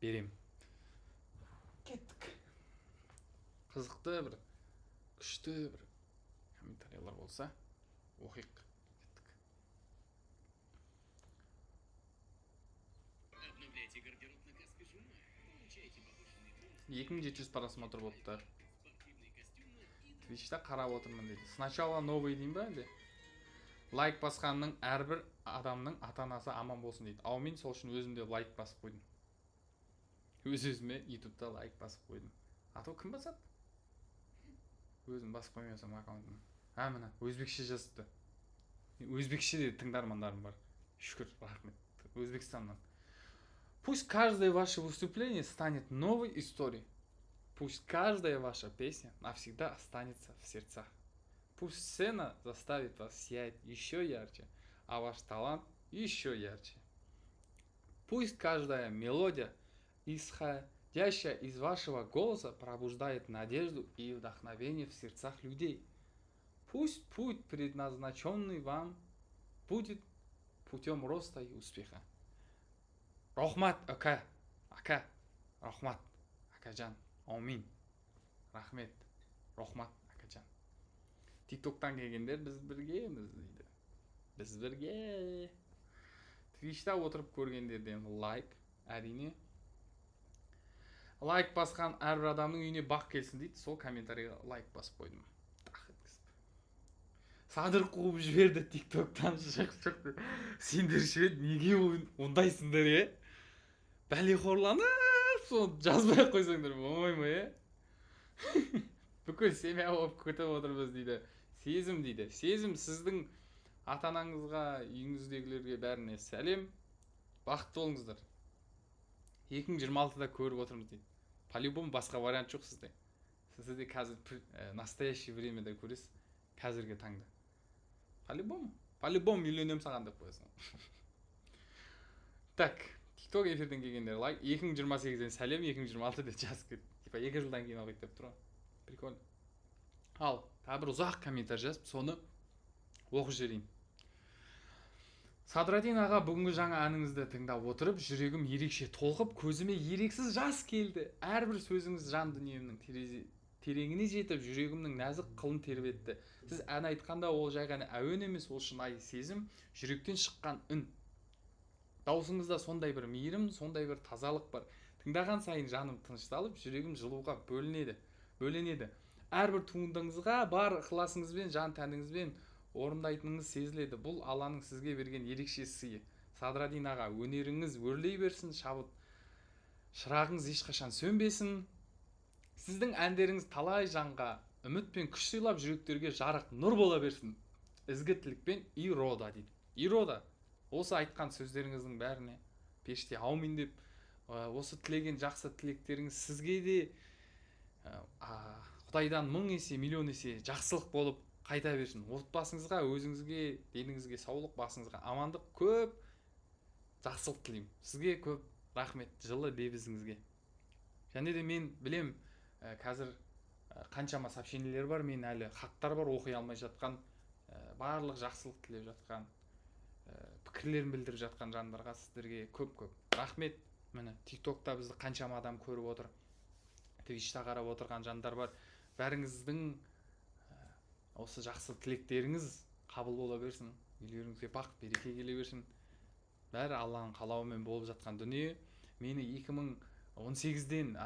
берем. Кеттік. Қызықты бір, күшті бір комментарийлар болса, оқиық. Кеттік. 2700 просмотр болыпты. Twitch'та қарап отырмын дейді. Сначала новый дейін ба әлде? Лайк басқанның әрбір адамның ата-анасы аман болсын дейді. Аумин, сол үшін өзімде лайк басып қойдым. Өз-өзіме YouTube'да лайк басып қойдым. А то кім басады? Өзім басып қоймасам аккаунтым. Мына өзбекше жазыпты. Өзбекше де тыңдармандарым бар. Шүкір, рахмет. Өзбекстаннан. Пусть каждое ваше выступление станет новой историей. Пусть каждая ваша песня навсегда останется в сердцах. Пусть сцена заставит вас сиять еще ярче, а ваш талант еще ярче. Пусть каждая мелодия, исходящая из вашего голоса, пробуждает надежду и вдохновение в сердцах людей. Пусть путь, предназначенный вам, будет путем роста и успеха. Рахмат, ака, рахмат, акаджан, амин, рахмет, рахмат, акаджан. TikTok'тан келгендер біз біргеміз дейді. Біз бірге. Twitch'та отырып көргендерден лайк, әрине. Лайк басқан әрбір адамның үйіне бақ келсін дейді. Сол комментарийға лайк басып қойдым. Садыр қуып жіберді TikTok'тан шық. Сендер ше неге ондайсыңдар, е? Бәлеқорланып, соны жазбай қойсаңдар болмай ма, е? Бүкіл семья болып көтіп отырмыз дейді. Сезім дейді. Сезім сіздің ата-анаңызға, үйіңіздегілерге бәріне сәлем. Бақытты болыңыздар. 2026-да көріп отырмыз дейді. По-любому басқа вариант жоқ сізде. Сізде қазір настоящий времяда көресіз. Қазіргі таңда. По-любому үйленем саған деп қоясың. Так, TikTok эфирден келгендер лайк. 2028-ден сәлем, 2026-да жазып кет. Типа 2 жылдан кейін алайық деп тұр. Прикольно. Ал, тағы бір ұзақ комментарий жазып, соны оқып жіберейін. Садрадин аға, бүгінгі жаңа әніңізді тыңдап отырып, жүрегім ерекше толқып, көзіме ерексіз жас келді. Әрбір сөзіңіз жан дүниемнің тереңіне жетіп, жүрегімнің нәзік қылын тербетті. Сіз ән айтқанда ол жай ғана әуен емес, ол шынайы сезім, жүректен шыққан үн. Даусыңызда сондай бір мейірім, сондай бір тазалық бар. Тыңдаған сайын жаным тынышталып, жүрегім жылуға бөленеді. әрбір туындыңызға бар ықыласыңызбен, жан тәніңізбен орындайтыныңыз сезіледі. Бұл Алланың сізге берген ерекше сыйы. Садраддин аға, өнеріңіз өрлей берсін, шабыт шырағыңыз ешқашан сөнбесін. Сіздің әндеріңіз талай жанға үміт пен күш сыйлап, жүректерге жарық нұр бола берсін. Ізгі тілекпен Ирода дейді. Ирода, осы айтқан сөздеріңіздің бәріне періште аумин деп, осы тілеген жақсы тілектеріңіз сізге де Құдайдан 1000 есе, миллион есе жақсылық болып қайта берсін. Отбасыңызға, өзіңізге, деніңізге саулық, басыңызға амандық, көп жақсылық тілеймін. Сізге көп рахмет жылы лебізіңізге. Және де мен білем, қазір қаншама сообщениелер бар, мен әлі хаттар бар, оқи алмай жатқан, барлық жақсылық тілеп жатқан, пікірлерін білдіріп жатқан жандарға сіздерге көп рахмет. Міне TikTokта бізді қаншама адам көріп отыр, Twitchта қарап отырған жандар бар. Бәріңіздің осы жақсы тілектеріңіз қабыл бола берсін, үйлеріңізге бақ береке келе берсін. Бәрі Алланың қалауымен болып жатқан дүние. Мені 2018-ден,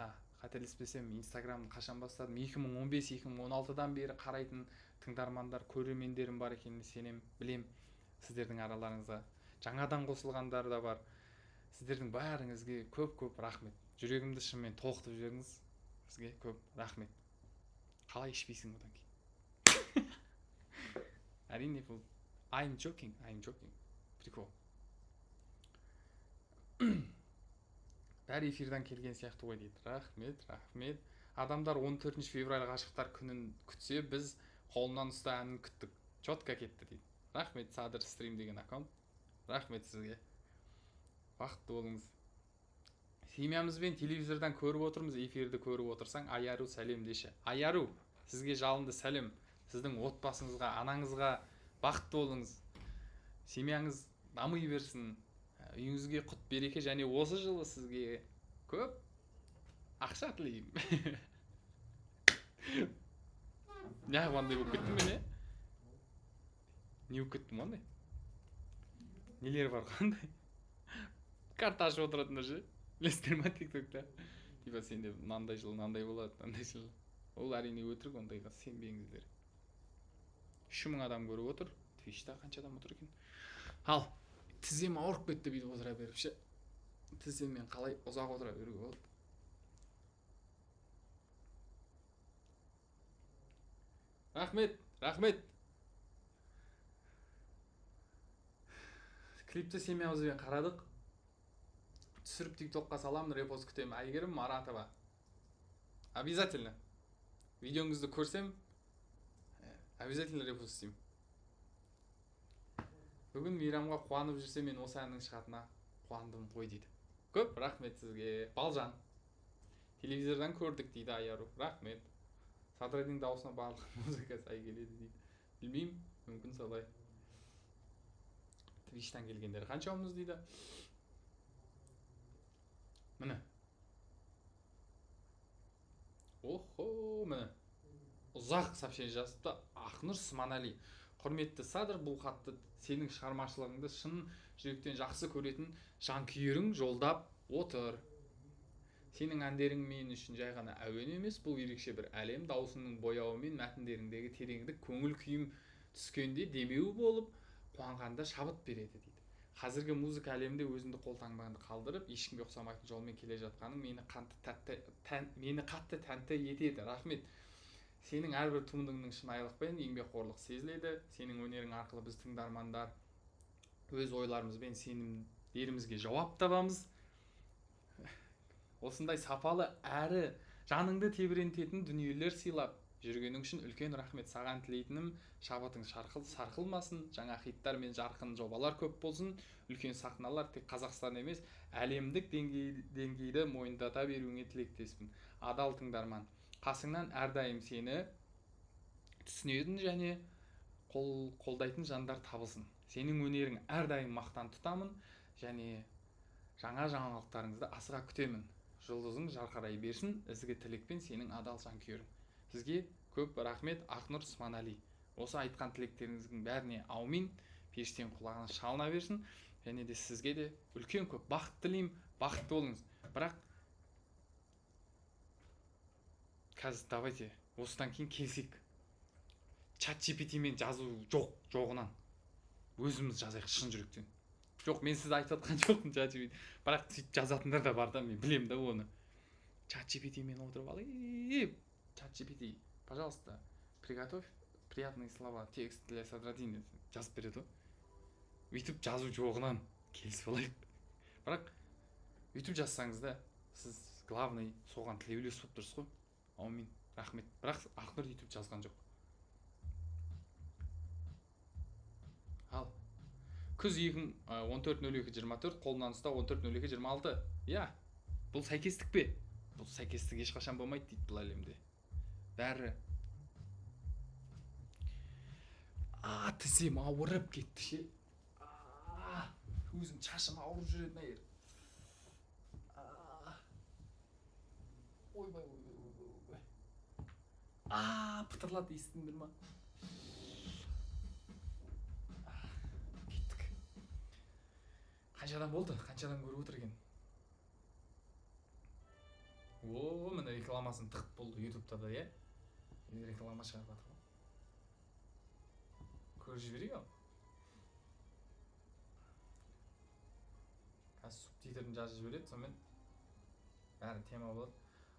қателеспесем, Инстаграмды қашан бастадым, 2015-2016-дан бері қарайтын тыңдармандар, көрермендерім бар екеніне сенем, білем. Сіздердің араларыңызға жаңадан қосылғандар да бар. Сіздердің бәріңізге көп рахмет. Жүрегімді шынымен толқытып жібердіңіз. Сізге көп рахмет. Қалай ішпейсің одан кейін? Әрине бұл I'm joking. Прикол. Бәрі эфирдан келген сияқты ғой дейді. Рахмет. Адамдар 14 февраль ғашықтар күнін күтсе, біз қолынан ұста әнін күттік. Чотка кетті дейді. Рахмет, Садыр стрим деген аккаунт. Рахмет сізге. Бақытты болыңыз. Семьямызбен телевизордан көріп отырмыз, эфирді көріп отырсаң, Аяру сәлем деші. Аяру, сізге жалынды сәлем. Сіздің отбасыңызға, анаңызға бақытты болыңыз. Семьяңыз дамый берсін. Үйіңізге құт береке, және осы жылы сізге көп ақша тілеймін. Не қандай болып кеттім мен, Не болып кеттім ондай? Нелер бар қандай? Карта ашып отыратындар ше? Білесіздер ма TikTokта? Типа сенде мынандай жыл мынандай болады, мынандай жыл. Ол әрине өтірік, ондайға сенбеңіздер. 3000 адам көріп отыр. Twitchта қанша адам отыр екен? Ал, тізем ауырып кетті бүйтіп отыра беріп ше. Тіземмен қалай ұзақ отыра беруге болады? Рахмет. Клипті семьямызбен қарадық. Түсіріп TikTokқа саламын, репост күтемін. Әйгерім Маратова. Обязательно. Видеоңызды көрсем, обязательно репост істеймін. Бүгін мейрамға қуанып жүрсе, мен осы әннің шығатына қуандым ғой дейді. Көп рахмет сізге. Балжан. Телевизордан көрдік дейді Аяру. Рахмет. Садраддин дауысына барлық музыка сай келеді дейді. Білмеймін, мүмкін солай. Твичтан келгендер қаншамыз дейді. Міне. Міне. Ұзақ сообщение жазыпты. Ақнұр Сманали. Құрметті Садыр, бұл хатты сенің шығармашылығыңды шын жүректен жақсы көретін жанкүйерің жолдап отыр. Сенің әндерің мен үшін жай ғана әуен емес, бұл ерекше бір әлем. Даусыңның бояуы мен мәтіндеріңдегі тереңдік көңіл күйім түскенде демеу болып, қуанғанда шабыт береді дейді. Қазіргі музыка әлемінде өзімді қолтаңбаңды қалдырып, ешкімге ұқсамайтын жолмен келе жатқаның мені қатты тәнті етеді. Рахмет. Сенің әрбір туындыңның шынайылықпен еңбекқорлық сезіледі. Сенің өнерің арқылы біз тыңдармандар өз ойларымызбен сенімдерімізге жауап табамыз. Осындай сапалы әрі жаныңды тебірентетін дүниелер сыйлап жүргенің үшін үлкен рахмет. Саған тілейтінім шабытың сарқылмасын, жаңа хиттар мен жарқын жобалар көп болсын, үлкен сахналар тек Қазақстан емес, әлемдік деңгейді мойындата беруіңе тілектеспін. Адал тыңдарман, қасыңнан әрдайым сені түсінетін және қолдайтын жандар табылсын. Сенің өнерің әрдайым мақтан тұтамын және жаңа жаңалықтарыңызды асыға күтемін. Жұлдызың жарқырай берсін, ізгі тілекпен сенің адал жанкүйерің. Сізге көп рахмет, Ақнұр Сманали. Осы айтқан тілектеріңіздің бәріне аумин, періштенің құлағына шалына берсін, және де сізге де үлкен көп бақыт тілеймін, бақытты болыңыз. Бірақ қазір давайте осыдан кейін келсек чат GPT-мен жазу жоғынан өзіміз жазайық шын жүректен. Жоқ, мен сізді айтып жатқан жоқпын чат GPT, бірақ сөйтіп жазатындар да бар да, мен білемін да оны. Чат GPT-мен отырып алайық. Чат GPT, пожалуйста, приготовь приятные слова, текст для Садраддина жазып береді ғой. Өйтіп жазу жоғынан келісіп алайық. Бірақ өйтіп жазсаңыз да сіз главный соған тілеулес болып тұрсыз ғой. Аумин, рахмет. Бірақ Ақнұр өйтіп жазған жоқ. Ал күз 2014-02-24, қолынан ұста 14-02-26. Иә, бұл сәйкестік пе? Бұл сәйкестік ешқашан болмайды дейді бұл әлемде. Бәрі. Тізем ауырып кетті ше. Өзім шашым ауырып жүретін айыр. Ойбай. Пытырлады, естіңдер ма? Кеттік. Қаншадан болды? Қаншадан көріп отыр екен? Міне рекламасын тығып болды ютубта да, е? Реклама шығарып жатыр. Көріп жіберейік ал. Қазір субтитрін жазып жібереді, сонымен бәрі тема болады.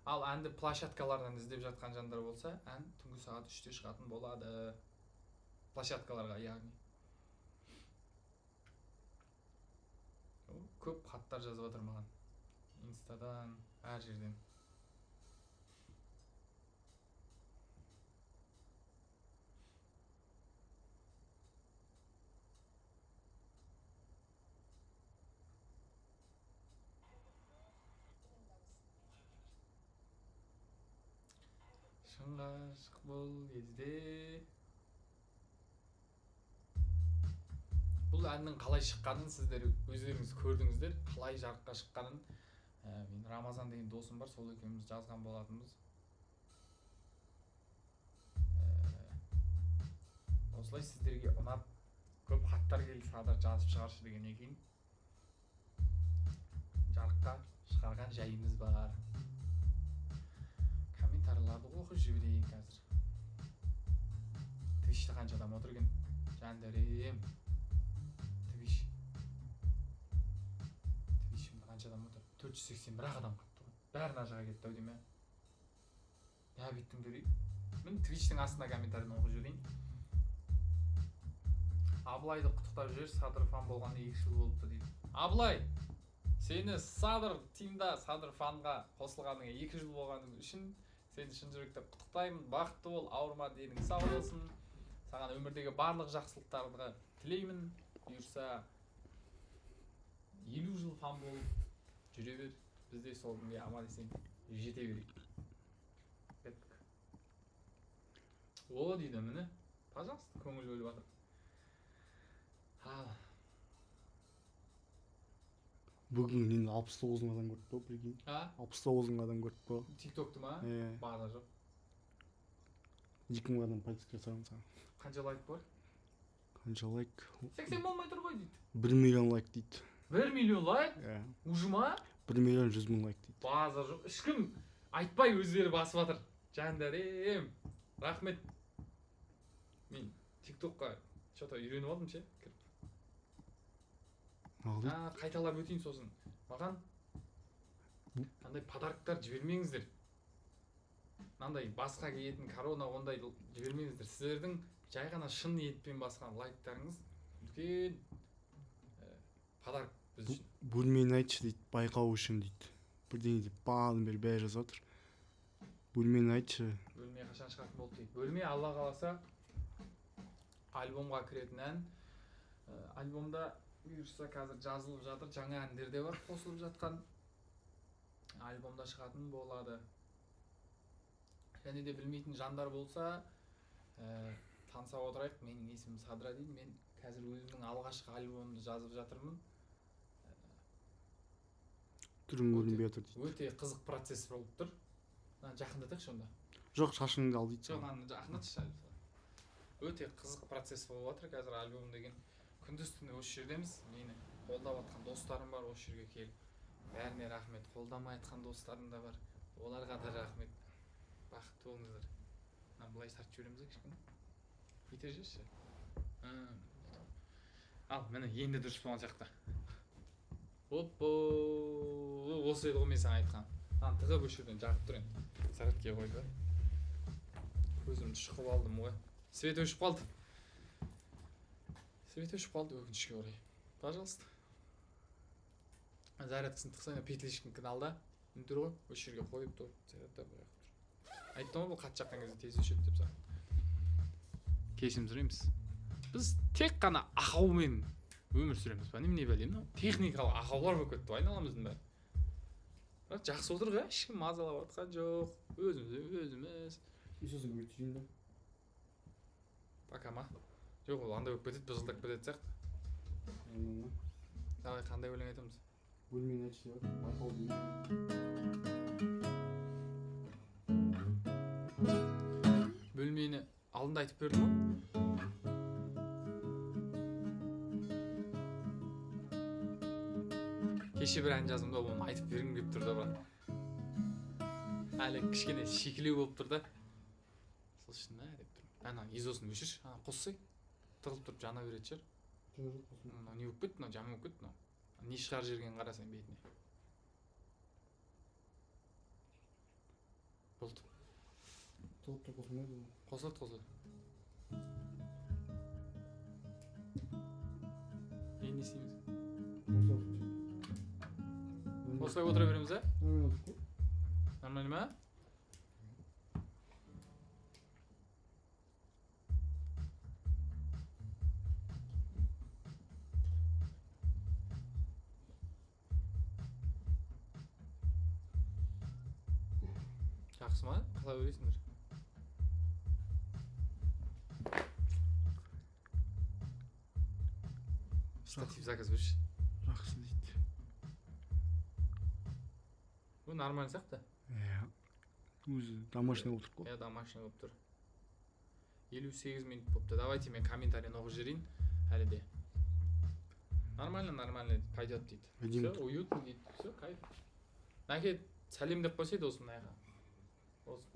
Ал әнді площадкалардан іздеп жатқан жандар болса, ән түнгі сағат 3-те шығатын болады. Площадкаларға, яғни. Көп хаттар жазып жатыр маған. Инстадан, әр жерден. Шыңға шық бұл кезде. Бұл әннің қалай шыққанын сіздер өздеріңіз көрдіңіздер. Қалай жарыққа шыққанын. Мен Рамазан деген досым бар, сол екеуміз жазған болатынбыз. Осылай сіздерге ұнап, көп хаттар келді, Садар жазып шығаршы деген екен. Жарыққа шығарған жайымыз бар. Комментарийларды оқып жіберейін қазір. Твичте қанша адам отыр екен? Жандарем. Твичімде қанша адам отыр? 481 адам қапты ғой. Бәрін ажыға кетті ау дейме. Я беттің дөрей. Мен Твичтің астына комментарийін оқып жіберейін. Аблайды құттықтап жібер, Садыр фан болғанда 2 жыл болыпты дейді. Аблай, сені Садыр тимда, Садыр фанға қосылғаныңа 2 жыл болғаның үшін сені шын жүректен құттықтаймын. Бақытты бол, ауырма, денің сау болсын. Саған өмірдегі барлық жақсылықтарды тілеймін. Бұйырса 50 жыл фан болып жүре бер. Біз де сол күнге аман есен жете берейік. Кеттік. О дейді міне. Пожалуйста, көңіл бөліп жатыр. Бүгін нені 69 адам көрді бо, прикинь. 69 адам көрді бо. Тиктокты ма? Бағда жоқ. 2000 адам подписка жасаған саған. Қанша лайк бар? Қанша лайк? 80 болмай тұр ғой дейді. 1 миллион лайк дейді. 1 миллион лайк? Ұжыма? 1 миллион 100 мың лайк дейді. Базар жоқ. Ешкім айтпай өздері басып жатыр. Жандарем. Рахмет. Мен тиктокқа что-то үйреніп алдым ше. Қайталап өтейін сосын. Маған андай подарктар жібермеңіздер. Мынандай басқа киетін корона ондай жібермеңіздер. Сіздердің жай ғана шын ниетпен басқан лайктарыңыз үлкен подарок біз үшін. Бөлмені айтшы дейді, байқау үшін дейді. Бірдеңе деп бағадан бері бәрі жазып жатыр. Бөлмені айтшы. Бөлме қашан шығатын болды дейді. Бөлме Алла қаласа альбомға кіретін ән. Альбомда бұйырса қазір жазылып жатыр, жаңа әндер де бар қосылып жатқан. Альбомда шығатын болады. Және де білмейтін жандар болса, таныса отырайық. Менің есімім Садраддин. Мен қазір өзімнің алғашқы альбомымды жазып жатырмын. Түрің көрінбей жатыр дейді. Өте қызық процесс болып тұр. Жақындатайықшы онда. Жоқ, шашыңды ал дейді. Жоқ, жақындатшы. Өте қызық процесс болып жатыр қазір альбом деген. Күндіз-түні осы жердеміз. Мені қолдап жатқан достарым бар, осы жерге келіп. Бәріне рахмет. Қолдамай жатқан достарым да бар. Оларға да рахмет. Бақытты болыңыздар. пайыз тартып жібереміз кішкене ете жүрші. Ал міне енді дұрыс болған сияқты. Оппо, осы еді ғой мен саған айтқан. Тығып осы жерден жағып тұр енді. Зарядке қойды. Көзімді шұқып алдым ғой. Свет өшіп қалды. Свет өшіп қалды өкінішке орай. Пожалуйста. Зарядкасын тықсаң петличкін алда. Үндір ғой. Осы жерге қойып тұр. Зарядта бұяқ тұр. Айттым ғой бұл қат жаққан кезде тез өшеді деп саған. Кешірім сұраймыз. Біз тек қана ақаумен өмір сүреміз ба? Не білеймін, техникалық ақаулар болып кетті айналамыздың бәрі. Бірақ жақсы отыр ғой, ешкім мазалап жатқан жоқ. Өзіміз. Сосын өтейін да. Пока ма? Жоқ, ол андай болып кетеді, бұзылдап кетеді сияқты. Давай, қандай өлең айтамыз? Бөлмені айтшы деп байқау деймін. Бөлмені алдында айтып бердім ғой? Кеше бір ән жаздым да, оны айтып бергім келіп тұр да бірақ. Әлі кішкене шикілеу болып тұр да. Сол үшін деп тұрмын. Ана изосын өшірші, қоссай. Тығылып тұрып жана береді шығар. Не болып кетті, жаман болып кетті. Не шығар жерген қарасаң бетіне. Болды. Тығылып тұр қосылмайды. Қосылады. Енді не істейміз? Осылай отыра береміз, ә? Нормально ма? Жақсы ма? Қалай ойлайсыңдар? Штатив заказ берші. Жақсы дейді. Бұл нормально сияқты? Өзі домашний отырып қой. Домашний болып тұр. 58 минут болыпты. Давайте мен комментарийін оқып жіберейін әлі де. Нормально пойдет дейді. Все, уютно дейді. Все, кайф. Нәке сәлем деп қойсайды осы мынайға.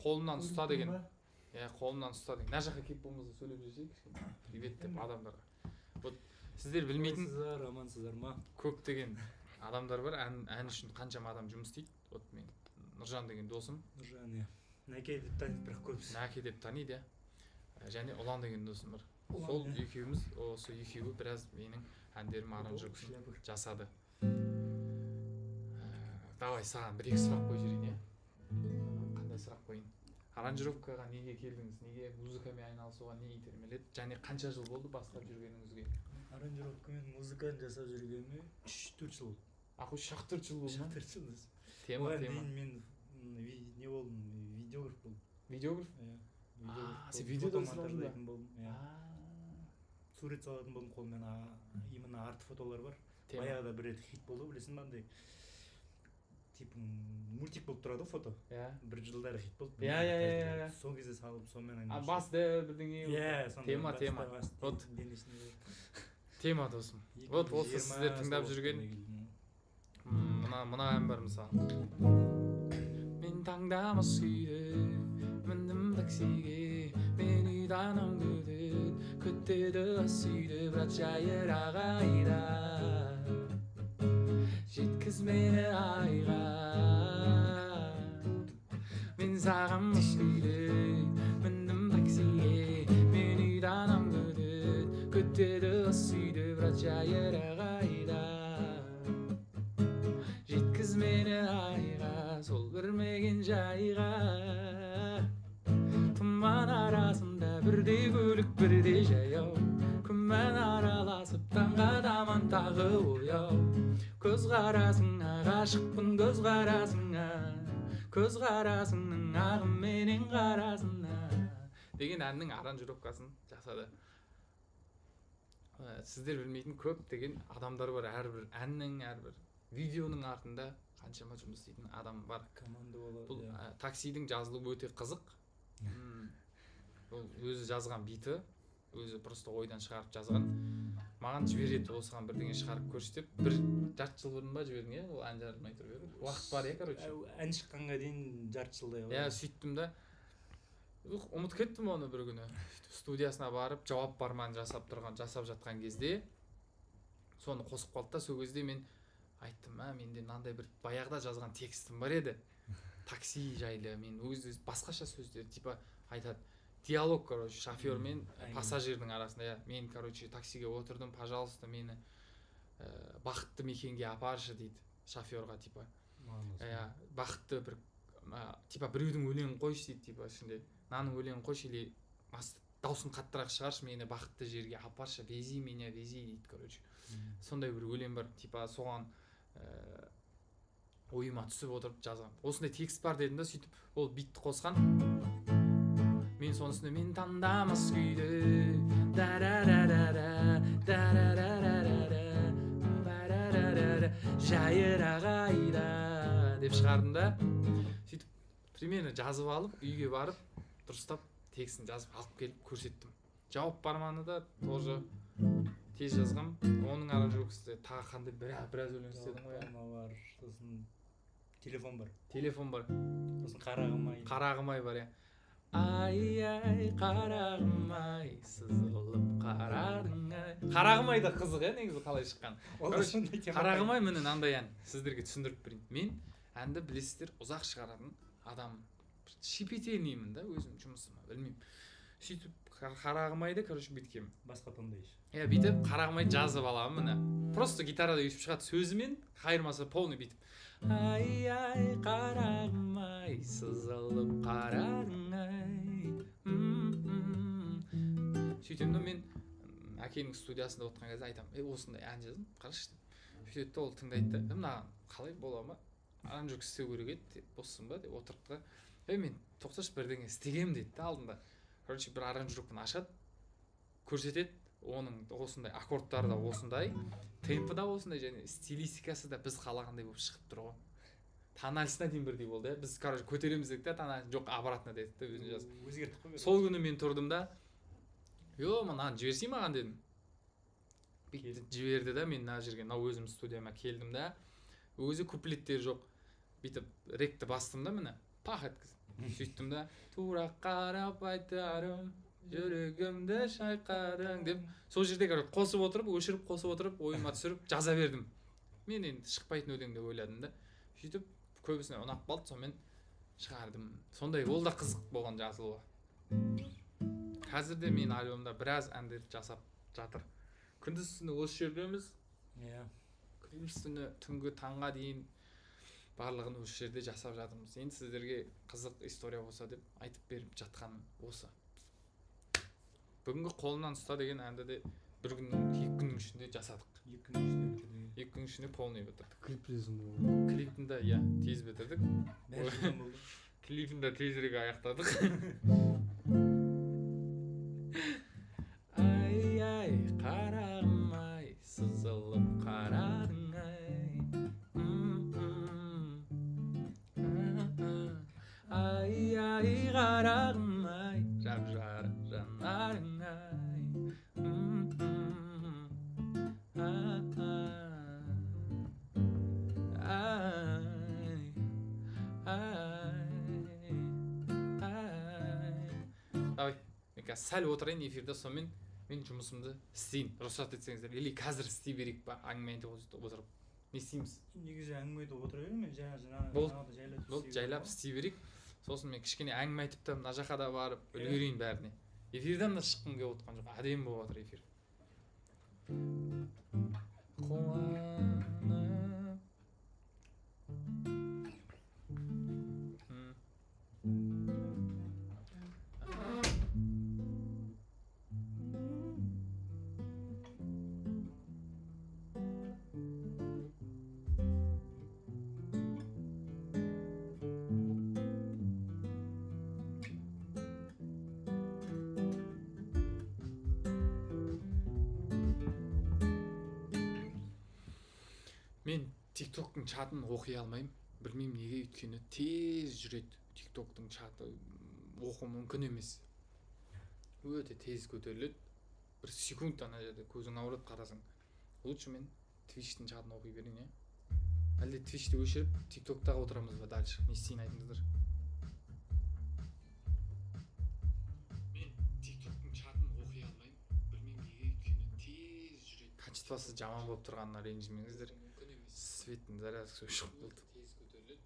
Қолымнан ұста деген. Қолымнан ұста деген. Мына жаққа келіп болмаса сөйлеп жүрсек кішкене. Привет деп адамдарға. Вот сіздер білмейтін амансыздар ма? көп деген адамдар бар. Ән үшін қаншама адам жұмыс істейді. Вот мен Нұржан деген досым. Нұржан, иә. Нәке деп таниды бірақ көбісі. Нәке деп таниды, иә. Және Ұлан деген досым бар. Сол екеуміз, осы екеуі біраз менің әндерім аранжировкасын жасады. Давай саған бір-екі сұрақ қойып жіберейін, иә. Қандай сұрақ қойын? Аранжировкаға неге келдіңіз? Неге музыкамен айналысуға не итермеледі? Және қанша жыл болды бастап жүргеніңізге? Аранжировкамен музыканы жасап жүргеніме 3-4 жыл болды. Ақу шақтырт жыл болды ма? 4 жыл болды. Тема. Мен не болдым, видеограф болдым. Видеограф? Иә. Сен видеодан монтаждайтын болдым. Сурет салатын болдым қолмен, именно арт фотолар бар. Баяғыда бір рет хит болды, білесің ба, андай типа мультик болып тұрады фото. Иә. Бір жылдары хит болды. Иә. Сол кезде салып, сонымен айналыстым. Басты бірдеңе. Иә, тема. Вот. Тема досым. Вот осы сіздер тыңдап жүрген мына ән бар мысалы. Мен таңдамас үйді, міндім таксиге, мен үйдан күтеді сүйді, бірақ жайырақ айда, жеткіз мені айға. Мен саған үйді, міндім таксиге, мен үйдан күтеді сүйді, бірақ жайырақ айда, жеткіз мені айға, сол көрмеген жайға. Тұман арасында бірде көлік бірде жаяу, күмән араласып таңға таман тағы ояу. Көз қарасыңа ғашықпын, көз қарасыңа, көз қарасыңның ағым менен қарасыңа деген әннің аранжировкасын жасады. Сіздер білмейтін көп деген адамдар бар. Әрбір әннің, әрбір видеоның артында қаншама жұмыс істейтін адам бар. Команда болады. Бұл таксидің жазылуы өте қызық. Ол өзі жазған биті, өзі просто ойдан шығарып жазған. Маған жібереді, осыған бірдеңе шығарып көрші деп. Бір жарты жыл бұрын ба жібердің, иә? Ол ән жарылмай тұрып еді. Уақыт бар, иә, короче. Ән шыққанға дейін жарты жылдай. Иә, сөйттім да. ұмытып кеттім оны бір күні. Студиясына барып, жауап барман жасап жатқан кезде соны қосып қалды да, сол кезде мен айттым, менде мынандай бір баяғыда жазған текстім бар еді. Такси жайлы, мен өз басқаша сөздер, типа айтады. Диалог, короче, шофер мен пассажирдің арасында. Мен, короче, таксиге отырдым, пожалуйста, мені бақытты мекенге апаршы дейді шоферға, типа. Бақытты бір типа біреудің өлеңін қойшы дейді, типа ішінде. Наның өлеңін қойшы, или даусын қаттырақ шығаршы, мені бақытты жерге апаршы, вези меня, вези дейді, короче. Сондай бір өлең бар, типа соған ойыма түсіп отырып жазған. Осындай текст бар дедім да, сөйтіп ол битті қосқан. Мен сонысында мен таңдамас күйді жайырақ айда деп шығардым да. Сөйтіп примерно жазып алып, үйге барып, дұрыстап текстін жазып алып келіп көрсеттім. Жауап барманы да тоже тез жазғам. Оның аранжировкасы тағы қандай біраз өлең істедім ғой. Бар, сосын телефон бар. Сосын Қарағым ай бар, Ай, қарағым ай, сызылып қарадың ай. Қарағым ай да қызық, негізі қалай шыққан. Қарағым ай міне мынандай ән, сіздерге түсіндіріп берейін. Мен әнді білесіздер, ұзақ шығаратын адам, шепетеймін да өзім жұмысыма, білмеймін. Сөйтіп қарағым айды, короче, бүйткем. Басқа тыңдайшы. Бүйтіп қарағым айды жазып аламын, міне. Просто гитарада өйтіп шығады сөзімен, қайырмасы полный бүйтіп. Ай, қарағым ай, сызылып қарадың ай. Сөйтем да мен әкенің студиясында отырған кезде айтам, осындай ән жаздым, қарашы деп. Сөйтеді да ол тыңдайды да, мына қалай бола ма? Аранжировка істеу керек еді деп, боссың ба деп отырды да. Мен тоқташы бірдеңе істегем дейді да алдында. Короче, бір аранжировканы ашады, көрсетеді, оның осындай аккордтары да осындай, темпі да осындай, және стилистикасы да біз қалағандай болып шығып тұр ғой. Тональсына дейін бірдей болды, біз, короче, көтереміз дедік та, тональсын жоқ, обратно дедік та, өзін жазып. Өзгерттік қой. Сол күні мен тұрдым да, мынаны жіберсей маған дедім. Жіберді да, мен мына жерге, өзім студияма келдім да, өзі куплеттер жоқ. Бүйтіп ректі бастым да, міне, пах еткізіп. Сөйттім да, тура қарап айтарым, жүрегімді шайқадың деп, сол жерде қосып отырып, өшіріп қосып отырып, ойыма түсіріп жаза бердім. Мен енді шықпайтын өлең деп ойладым да. Сөйтіп көбісіне ұнап қалды, сонымен шығардым. Сондай ол да қызық болған жазылуы. Қазірде мен альбомда біраз әндер жасап жатыр. Күндіз-түні осы жердеміз. Күндіз-түні түнгі таңға дейін барлығын осы жерде жасап жатырмыз. Енді сіздерге қызық история болса деп айтып беріп жатқаным осы. Бүгінгі қолымнан ұста деген әнді де бір күннің, 2 күннің ішінде жасадық. 2 күннің ішінде полный бітірдік. Клипін де, тез бітірдік. Клипін де тезірек аяқтадық. Ай, қарағым ай, сызылып қарадың ай. Ай, қарағым ай, жап-жарық жанарың ай. Давай, мен қазір сәл отырайын эфирде, сонымен мен жұмысымды істейін. Рұқсат етсеңіздер, или қазір істей берейік па, әңгіме айтып отырып. Не істейміз? Негізі әңгіме айтып отыра беремін, мен Болды, жайлап істей берейік. Сосын мен кішкене әңгіме айтып та, мына жаққа да барып үлгерейін бәріне. Эфирден де шыққым келіп отқан жоқ, әдемі болып жатыр эфир. Мен TikTok-тың чатын оқи алмаймын. Білмеймін неге, өйткені тез жүреді. TikTok-тың чаты оқу мүмкін емес. Өте тез көтеріледі. Бір секунд ана жерде көзің ауырады қарасаң. Лучше мен Twitch-тің чатын оқи берейін, Әлде Twitch-ті өшіріп, TikTok-тағы отырамыз ба дальше? Не істейін айтыңыздар. качествосы жаман болуп турганына ренжимеңиздер. Светтин зарядкасы өчүп болду. Тез көтөрүлөт.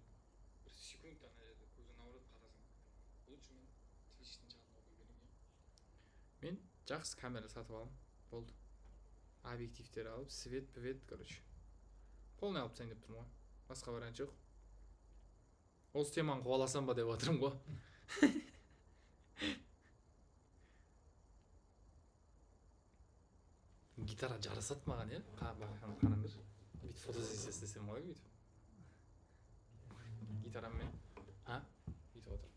Бир секунд ана жерде көзүң ауырат карасаң. Лучше мен Twitch'тин жанына окуй берейин. Мен жакшы камера сатып алдым. Болду. Объективтер алып, свет, короче. Полный алып тастайын деп турмун го. Башка вариант жок. Осы теманы кубаласам ба деп атырмын го. Гитара жарасат маган, э? Караңдар. Бүйтіп фотосессия істесем қалай бүйтіп? Гитараммен. А? Бүйтіп отыр.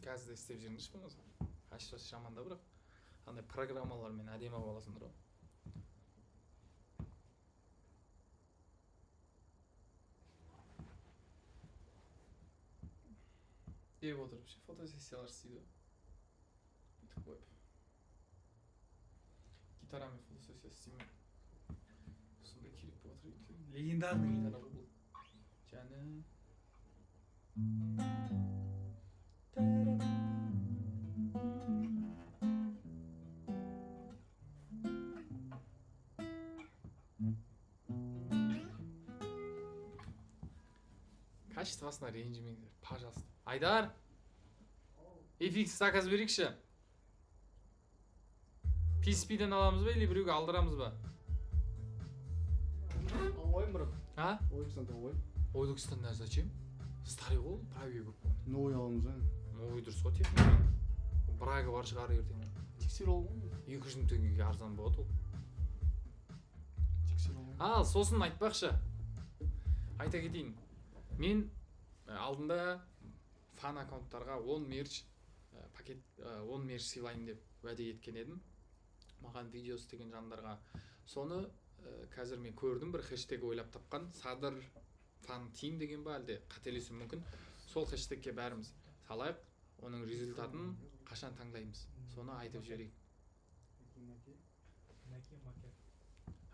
Қазір де істеп жүріңдерші болмаса. Качествосы жаман да, бірақ андай программалармен әдемі боласыңдар ғой. Деп отырып ше фотосессиялар істейді. Бүйтіп қойып. Гитарамен фотосессия істеймін. Сондай керек болып отыр өйткені. Легендарный гитара бұл. Жаны. Качествосына ренжімеңдер, пожалуйста. Айдар! FX заказ берейікші. PSP-ден аламыз ба, или біреуге алдырамыз ба? Алайын, брат. А? Ойбастан алайын. Ойлықстанда зачем? Старый ғой, правее көп. Новый аламыз, а? Новый дұрыс қой техника. Брага бар шығар ертең. Тексер алғын. 200 теңгеге арзан болады ол. Тексер алғын. Ал, сосын айтпақшы. Айта кетейін. Мен алдында фан аккаунттарға 10 мерч пакет 10 мерч сыйлайын деп уәде еткен едім. Маған видео істеген жандарға. Соны қазір мен көрдім, бір хэштег ойлап тапқан. Садыр фан тим деген ба, әлде қателесуім мүмкін. Сол хэштегке бәріміз салайық. Оның результатын қашан таңдаймыз. Соны айтып жіберейік.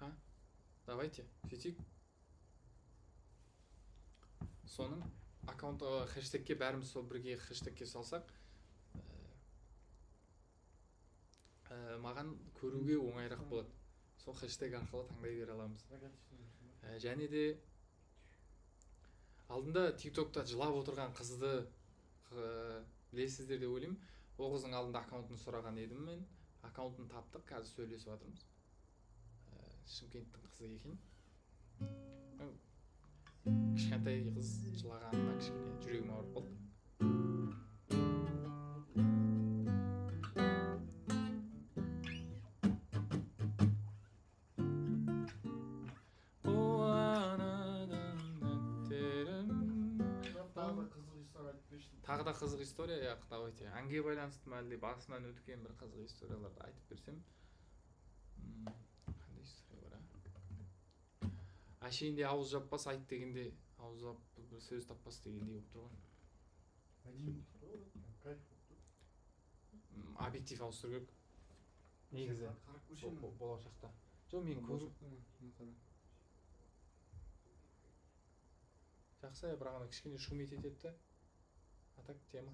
Ha? Давайте, сөйтейік. Соның аккаунтқа хэштегке бәріміз сол бірге хэштегке салсақ, маған көруге оңайырақ болады. Сол хэштег арқылы таңдай бере аламыз. Және де алдында TikTok'та жылап отырған қызды білесіздер деп ойлаймын. Ол қыздың алдында аккаунтын сұраған едім мен. Аккаунтын таптық, қазір сөйлесіп жатырмыз. Шымкенттің қызы екен. Кішкентай қыз жылағанына кішкене жүрегім ауырып қалды. Тағы да қызық история, яқ, давайте. Әнге байланысты ма, әлде басынан өткен бір қызық историяларды айтып берсем. Қандай история бар, а? Әшейінде ауыз жаппас, айт дегенде ауыз жап бір сөз таппас дегендей болып тұрған. Объектив ауыстыру керек. Негізі болашақта. Жоқ, мен көріп. Жақсы, бірақ ана кішкене шумет етеді. А так тема.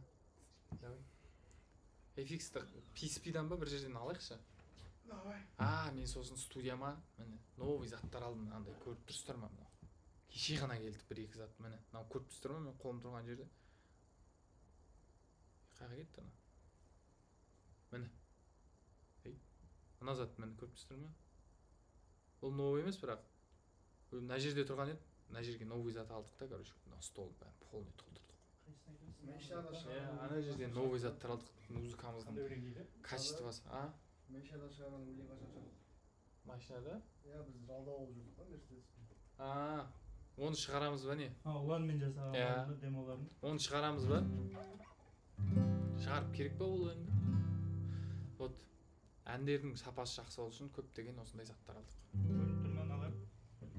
Давай. FX-ті PSP-дан ба бір жерден алайықшы? Давай. Мен сосын студияма міне новый заттар алдым. Андай көріп тұрсыздар ма мынау? Кеше ғана келді бір-екі зат. Міне, мынау көріп тұрсыздар ма? Мен қолым тұрған жерде. Қайға кетті ана? Міне. Ана зат міне көріп тұрсыздар ма? Ол новый емес, бірақ мына жерде тұрған еді. Мына жерге новый зат алдық та, короче, мына стол бәрін полный толтырдық. Ана жерде новый заттар алдық, музыкамыздың качествосы. Машинада шығарған өлең қашан шығарды? Машинада? Біз жалдау болып жүрдік та Мерседес. Оны шығарамыз ба не? Ұланмен жасаған демоларын. Оны шығарамыз ба? Шығарып керек па ол енді? Вот, әндердің сапасы жақсы ол үшін көптеген осындай заттар алдық. Көріп тұрман алар.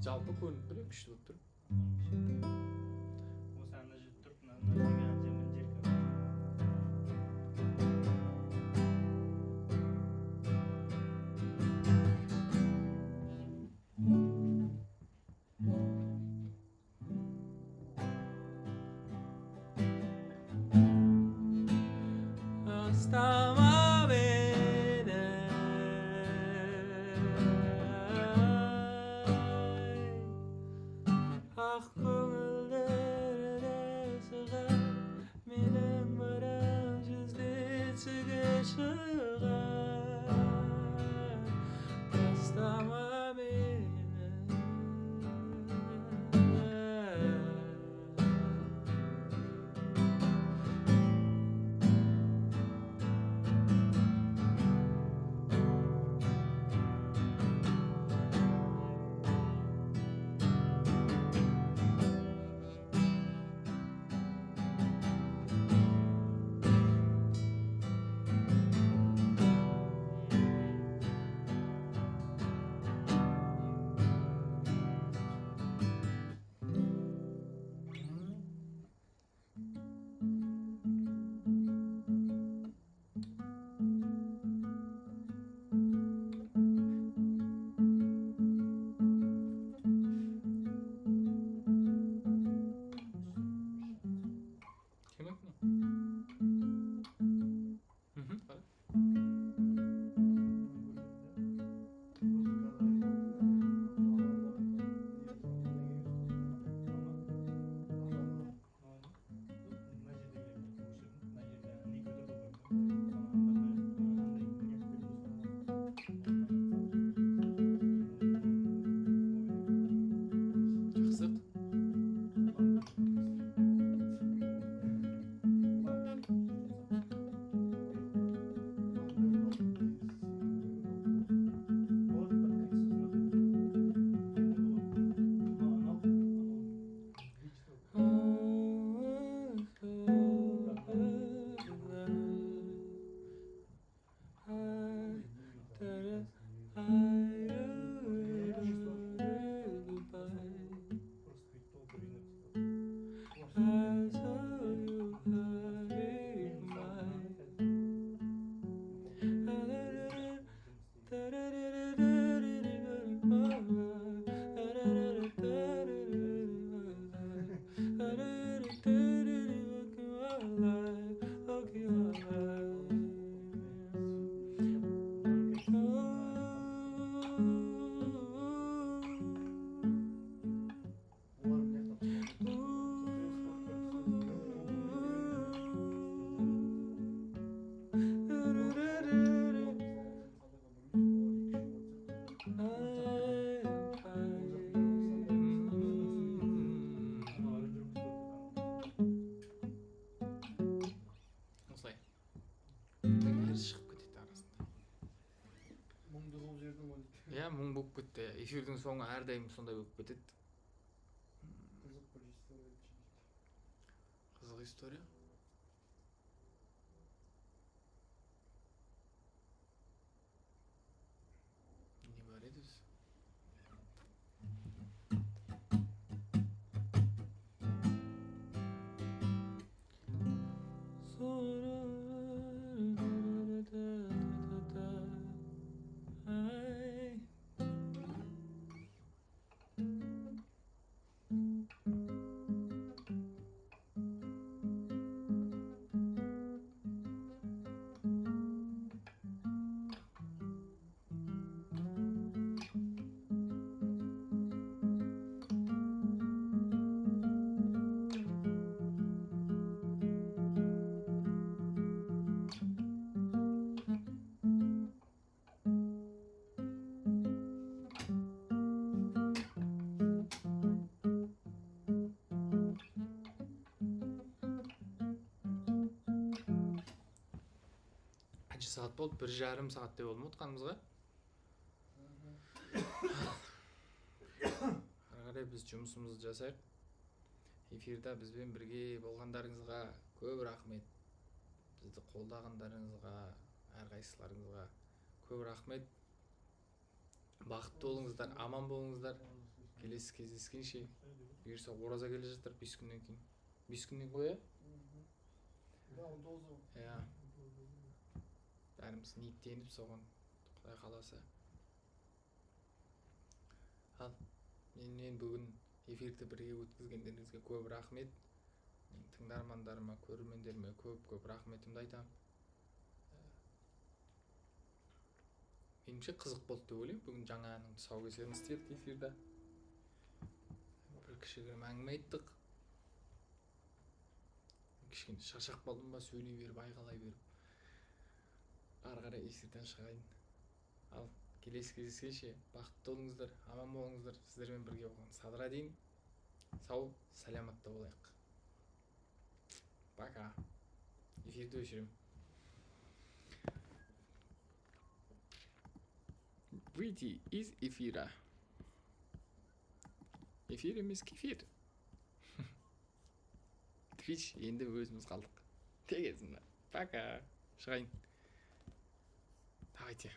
Жалпы көрініп тұр, күшті болып тұр. Осы ана жетіп тұрып, мына әбдемін жеркі. Остава beni шығар тастама мені Kemek mi? Hı hı. Жақсық. Осылай. Теңдер шығып кетеді арасында. мұңды болып жердің ғой дейді. Иә, мұң болып кетті. Эфирдің соңы әрдайым сондай болып кетеді. Қызық бір история айтшы дейді. Қызық история. Не бар еді өзі? Қанша сағат болды? 1,5 сағаттай болды ма отқанымызға? Ары қарай біз жұмысымызды жасайық. Эфирда бізбен бірге болғандарыңызға көп рахмет. Бізді қолдағандарыңызға, әрқайсыларыңызға көп рахмет. Бақытты болыңыздар, аман болыңыздар. Келесі кездескенше. Бұйырса ораза келе жатыр 5 күннен кейін. 5 күннен қоя? Иә. Бәріміз ниеттеніп соған, Құдай қаласа. Ал, мен бүгін эфирді бірге өткізгендеріңізге көп рахмет. Тыңдармандарыма, көрермендеріме көп рахметімді айтамын. Меніңше қызық болды деп ойлаймын. Бүгін жаңа әннің тұсаукесерін істедік эфирда. Бір кішігірім әңгіме айттық. Кішкене шаршап қалдым ба, сөйлей беріп, айғалай беріп. ары қарай эфирден шығайын. Ал келесі кездескенше бақытты болыңыздар, аман болыңыздар. Сіздермен бірге болған Садрадин. Сау, саламатта болайық. Пока. Эфирді өшірем. Выйти из эфира. Эфир емес кефир. Twitch енді өзіміз қалдық. Тегесін. Пока. Шығайын. Давайте.